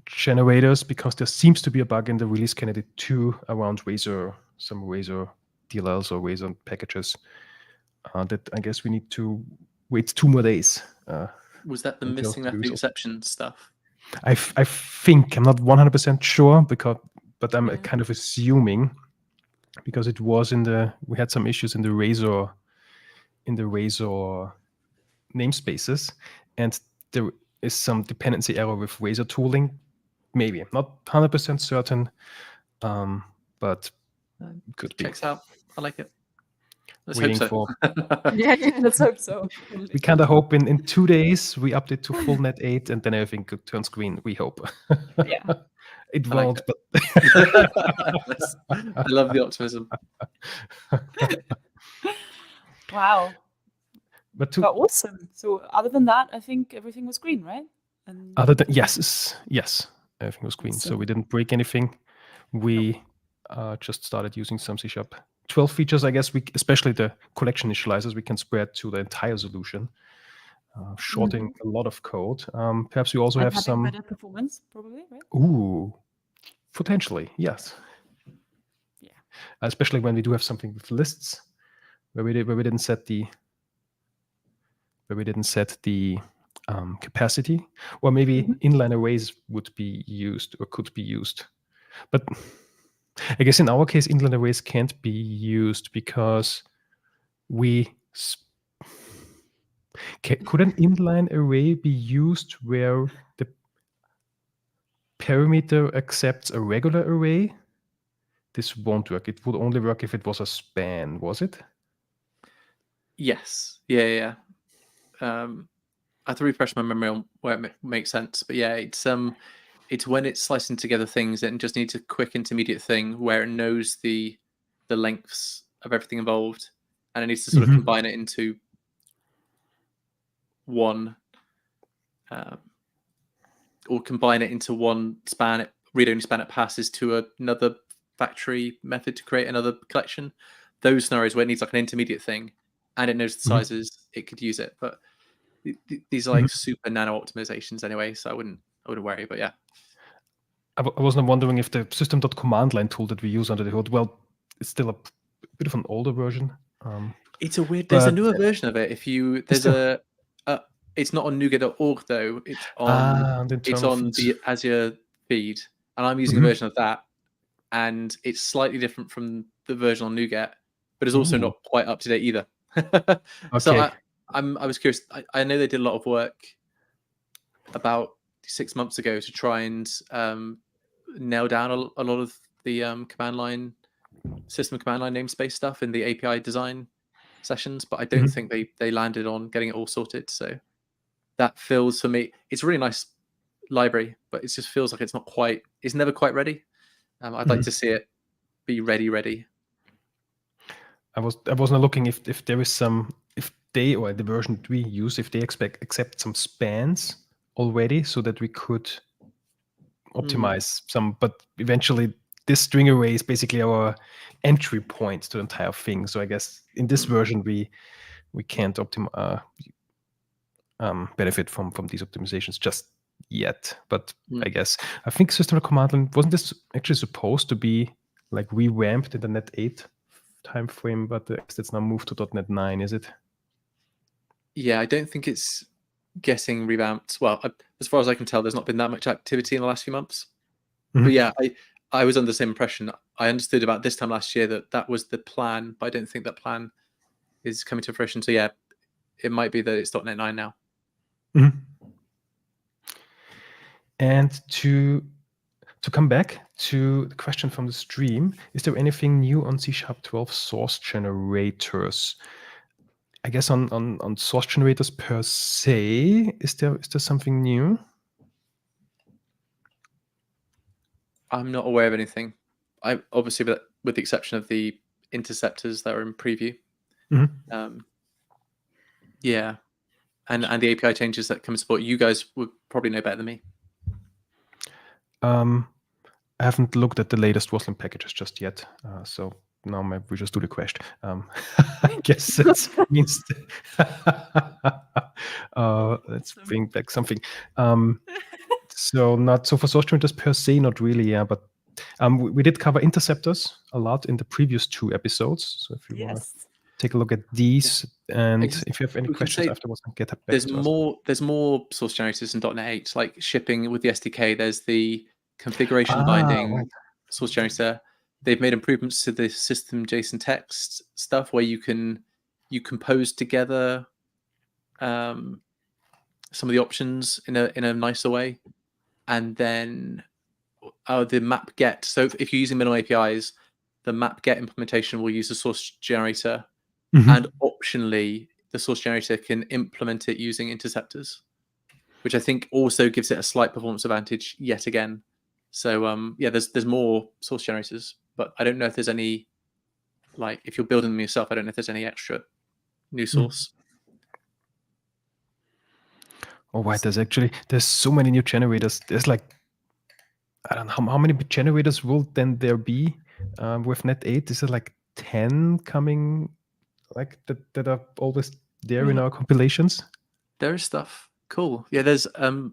generators, because there seems to be a bug in the release candidate 2 around some Razor DLLs or Razor packages that I guess we need to wait 2 more days. Was that the until missing the method result. exception stuff? I think, I'm not 100% sure, but I'm Yeah. kind of assuming, because it was we had some issues in the Razor namespaces, and there is some dependency error with Razor tooling. Maybe, I'm not 100% certain, but could be. Checks out. I like it. Let's Waiting hope so. Yeah, let's hope so. We kind of hope in 2 days we update to full net 8 and then everything could turn green. We hope. Yeah. It I like won't, but I love the optimism. Wow. but But awesome. So other than that, I think everything was green, right? And other than yes, everything was green. So Awesome. we didn't break anything. We just started using some C# 12 features. I guess especially the collection initializers, we can spread to the entire solution, shorting a lot of code. Perhaps we also and have having some. better performance, probably, right? Ooh, potentially, yes. Yeah. Especially when we do have something with lists, where we didn't set the capacity, or maybe inline arrays would be used or could be used. But I guess in our case, inline arrays can't be used because could an inline array be used where the parameter accepts a regular array? This won't work. It would only work if it was a span, was it? Yes. Yeah. I have to refresh my memory on where it makes sense, but yeah, it's when it's slicing together things and just needs a quick intermediate thing where it knows the lengths of everything involved, and it needs to sort of combine it into one, or combine it into one span. Read-only span it passes to another factory method to create another collection. Those scenarios where it needs like an intermediate thing, and it knows the sizes, it could use it. But these are like super nano optimizations anyway, so I wouldn't worry. But yeah, I was not wondering if the system.command line tool that we use under the hood, well, it's still a bit of an older version. It's a weird. There's a newer version of it. It's not on NuGet.org though. It's on the Azure feed, and I'm using a version of that, and it's slightly different from the version on NuGet, but it's also not quite up to date either. So I was curious. I know they did a lot of work about 6 months ago to try and nail down a lot of the system command line namespace stuff in the API design sessions, but I don't think they landed on getting it all sorted. So that feels, for me, it's a really nice library, but it just feels like it's never quite ready. I'd like to see it be ready. I was not looking if there is if they, or the version that we use, if they accept some spans already, so that we could optimize some. But eventually, this string array is basically our entry point to the entire thing. So I guess in this version we can't benefit from these optimizations just yet. But I think system command line, wasn't this actually supposed to be like revamped in the net 8 time frame, but it's now moved to .NET 9, is it? Yeah, I don't think it's getting revamped. Well, as far as I can tell, there's not been that much activity in the last few months. But yeah, I was under the same impression. I understood about this time last year that was the plan, but I don't think that plan is coming to fruition. So yeah, it might be that it's .NET 9 now. And to come back to the question from the stream, is there anything new on C# 12 source generators? I guess on source generators per se, is there something new? I'm not aware of anything. I obviously, with the exception of the interceptors that are in preview. Yeah, and the API changes that come support. You guys would probably know better than me. I haven't looked at the latest Wassling packages just yet, so now maybe we just do the quest. I guess that means let's bring back something. So not so for source generators per se, not really, yeah, but we did cover interceptors a lot in the previous 2 episodes. So if you want to Yes. take a look at these, and Ex- if you have any we can questions say afterwards, get back There's to us. more source generators in .NET 8, like shipping with the SDK. There's the configuration binding Right. source generator. They've made improvements to the system JSON text stuff where you compose together some of the options in a nicer way, and then the map get. So if you're using minimal APIs, the map get implementation will use the source generator, and optionally the source generator can implement it using interceptors, which I think also gives it a slight performance advantage yet again. So yeah, there's more source generators, but I don't know if there's any, like if you're building them yourself, I don't know if there's any extra new source. Oh, right. There's so many new generators. There's like, I don't know how many generators will then there be with Net 8. Is it like 10 coming, like that are always there in our compilations? There is stuff. Cool. Yeah, there's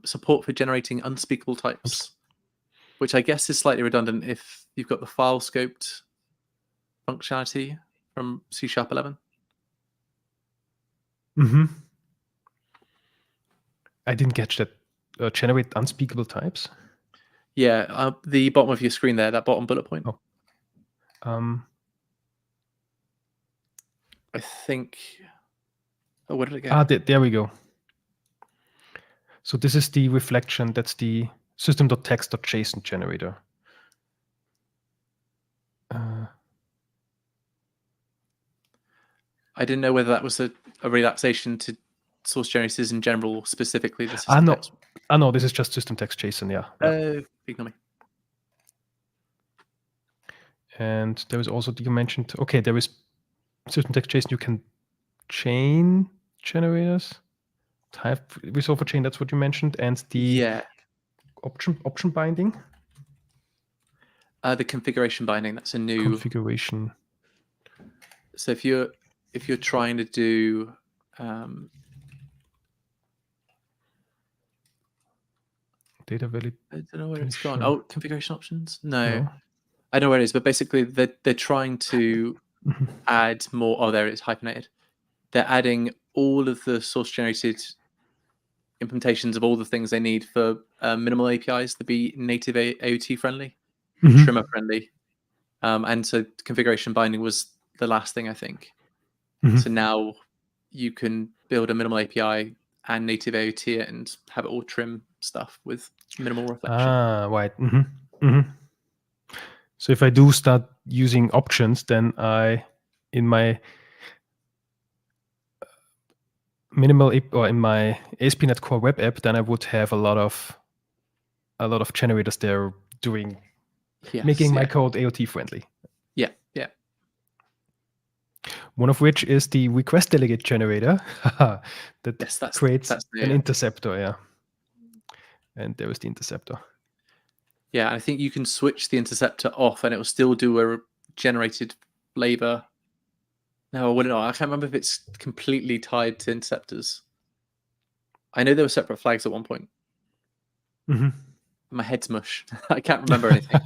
support for generating unspeakable types, which I guess is slightly redundant if you've got the file scoped functionality from C# 11. I didn't catch that. Generate unspeakable types. Yeah, the bottom of your screen there, that bottom bullet point. Oh. I think. Oh, where did it go? There we go. So this is the reflection. That's the system.text.json generator. I didn't know whether that was a relaxation to source generators in general, or specifically the system no. text. No, this is just system text JSON, yeah. Ignore me. And there is also, you mentioned, okay, there is system text JSON. You can chain generators, type resolve for chain. That's what you mentioned, and the option binding. The configuration binding. That's a new configuration. So if you're trying to do data validation. I don't know where it's gone. Oh, configuration options? No. I know where it is, but basically they're trying to add more. Oh, there it is, hyphenated. They're adding all of the source generated implementations of all the things they need for minimal APIs to be native AOT friendly, trimmer friendly. And so configuration binding was the last thing, I think. So now you can build a minimal API and native AOT it and have it all trim stuff with minimal reflection. Right. So if I do start using options, then in my minimal or in my ASP.NET Core web app, then I would have a lot of generators there doing making my code AOT friendly. Yeah. One of which is the request delegate generator that creates an interceptor. Yeah, and there is the interceptor. Yeah, I think you can switch the interceptor off, and it will still do a generated flavor. No, I can't remember if it's completely tied to interceptors. I know there were separate flags at one point. My head's mush. I can't remember anything.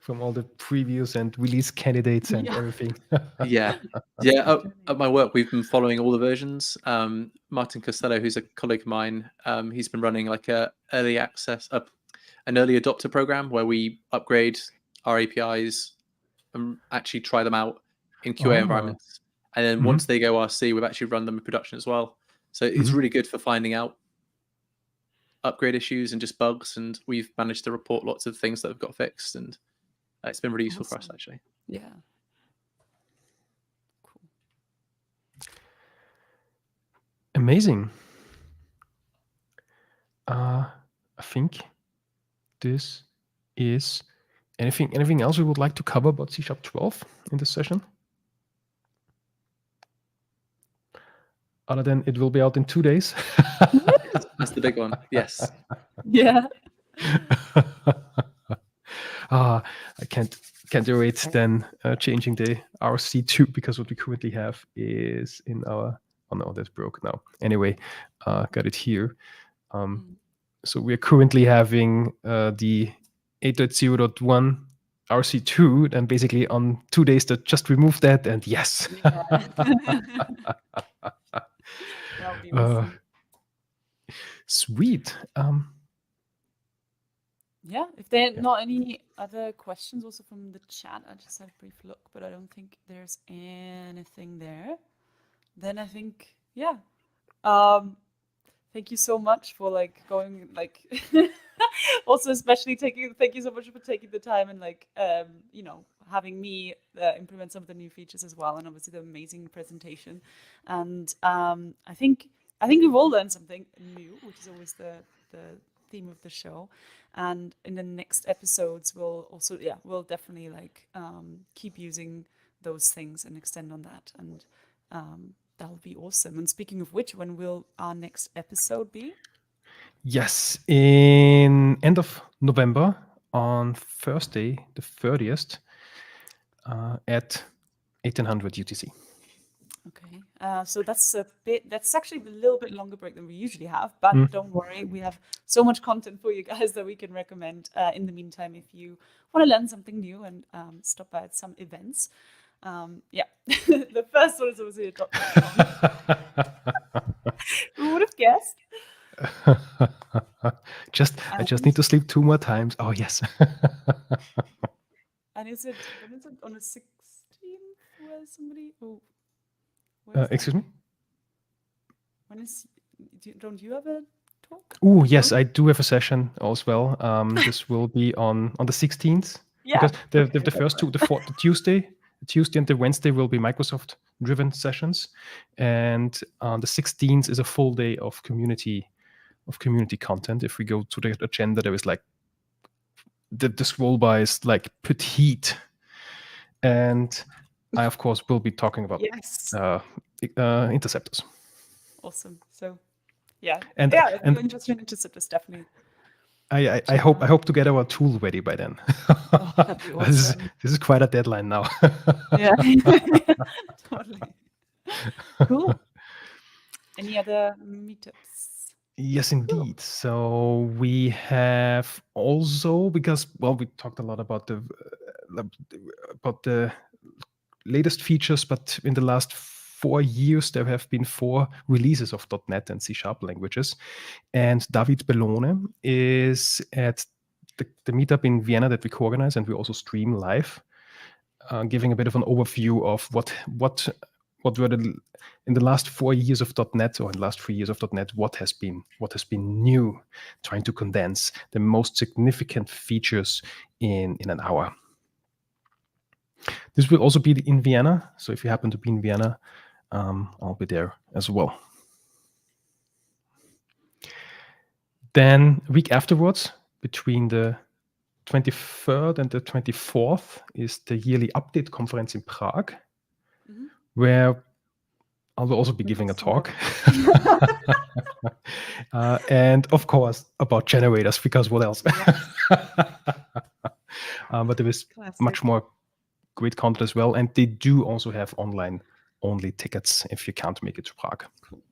From all the previews and release candidates and everything. Yeah. At my work, we've been following all the versions. Martin Costello, who's a colleague of mine, he's been running like an early adopter program where we upgrade our APIs and actually try them out in QA environments. And then once they go RC, we've actually run them in production as well. So it's really good for finding out upgrade issues and just bugs, and we've managed to report lots of things that have got fixed, and it's been really useful for us actually. Yeah. Cool. Amazing. I think this is anything else we would like to cover about C# 12 in this session? Other than it will be out in 2 days. That's the big one. Yes. Yeah. I can't wait then changing the RC2 because what we currently have is in our. Oh no, that's broke now. Anyway, got it here. So we're currently having the 8.0.1 RC2, and basically on 2 days that just removed that, and yes. Yeah. That would be awesome. Sweet. Yeah, if there are not any other questions also from the chat, I just had a brief look, but I don't think there's anything there. Then I think, yeah. Thank you so much for going also especially thank you so much for taking the time and having me implement some of the new features as well, and obviously the amazing presentation. And I think we've all learned something new, which is always the theme of the show. And in the next episodes we'll definitely keep using those things and extend on that, and that'll be awesome. And speaking of which, when will our next episode be? Yes, in end of November on Thursday, the 30th, at 1800 UTC. Okay, so that's actually a little bit longer break than we usually have, but don't worry, we have so much content for you guys that we can recommend in the meantime if you want to learn something new and stop by at some events. The first one is obviously a .NET. Who would have guessed? I just need to sleep 2 more times. Oh yes. And when is it on the 16th? Where somebody? Oh, excuse me. When is? Don't you have a talk? Oh yes, I do have a session as well. This will be on the 16th. Yeah. Because the first two, the Tuesday and the Wednesday will be Microsoft driven sessions, and the 16th is a full day of community content. If we go to the agenda, there is the scroll by is like petite, and I of course will be talking about interceptors. Awesome. So yeah, and if you're interested in interceptors, definitely. I hope to get our tool ready by then. Oh, that'd be awesome. This is quite a deadline now. Yeah. Totally. Cool. Any other meetups? Yes, indeed. So we have also, because we talked a lot about the latest features, but in the last 4 years there have been 4 releases of .NET and C# languages, and David Bellone is at the meetup in Vienna that we co-organize, and we also stream live, giving a bit of an overview of what were in the last 4 years of .NET, or in the last 3 years of .NET, what has been new, trying to condense the most significant features in an hour. This will also be in Vienna, so if you happen to be in Vienna, I'll be there as well. Then a week afterwards, between the 23rd and the 24th, is the yearly update conference in Prague, where I will also be giving a talk. And of course, about generators, because what else? But there is much more great content as well. And they do also have online-only tickets if you can't make it to Prague. Cool.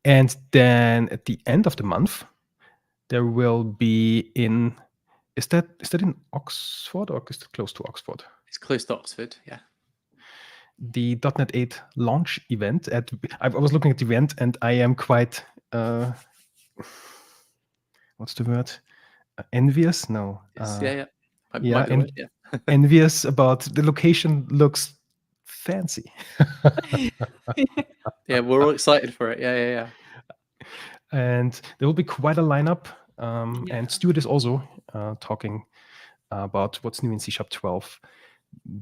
And then at the end of the month, there will be is that in Oxford, or is it close to Oxford? It's close to Oxford, yeah. The .NET 8 launch event. I was looking at the event, and I am quite what's the word? Envious? No. Yeah. Might be a word, yeah. Envious about the location. Looks fancy. Yeah, we're all excited for it. Yeah. And there will be quite a lineup. And Stuart is also talking about what's new in C# 12.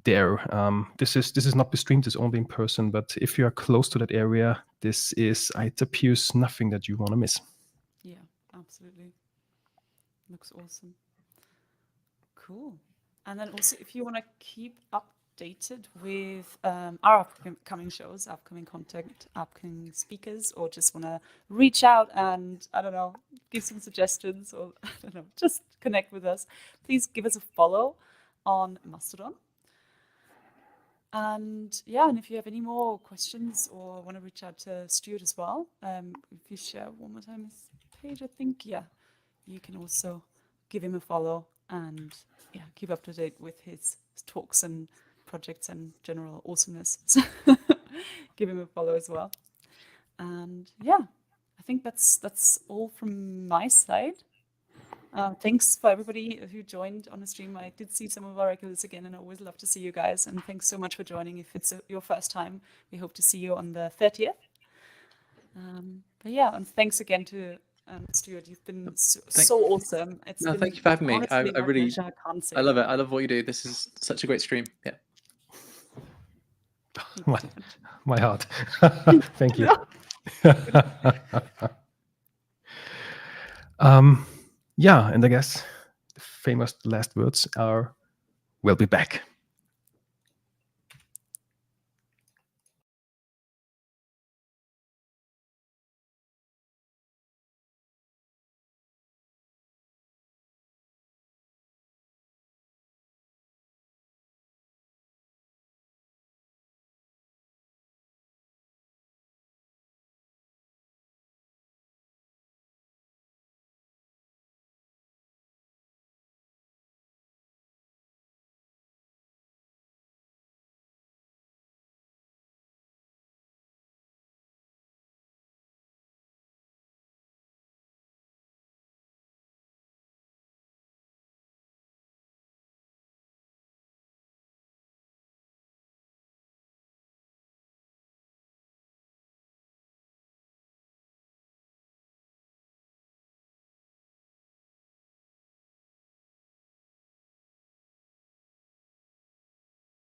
There, this is not be streamed; it's only in person. But if you are close to that area, it appears nothing that you want to miss. Yeah, absolutely. Looks awesome. Cool. And then also, if you want to keep up updated with our upcoming shows, upcoming content, upcoming speakers, or just want to reach out and, I don't know, give some suggestions, or I don't know, just connect with us, please give us a follow on Mastodon. And yeah, and if you have any more questions or want to reach out to Stuart as well, if you share one more time his page, I think, yeah, you can also give him a follow and yeah, keep up to date with his talks and projects and general awesomeness. So give him a follow as well. And yeah, I think that's all from my side. Thanks for everybody who joined on the stream. I did see some of our regulars again, and I always love to see you guys. And thanks so much for joining. If it's your first time, we hope to see you on the 30th. But yeah, and thanks again to Stuart. You've been so awesome. It's been, thank you for having me. honestly, I my really, pleasure. I can't say I love it. enough. I love what you do. This is such a great stream. Yeah. My heart. Thank you. Yeah, and I guess the famous last words are, we'll be back.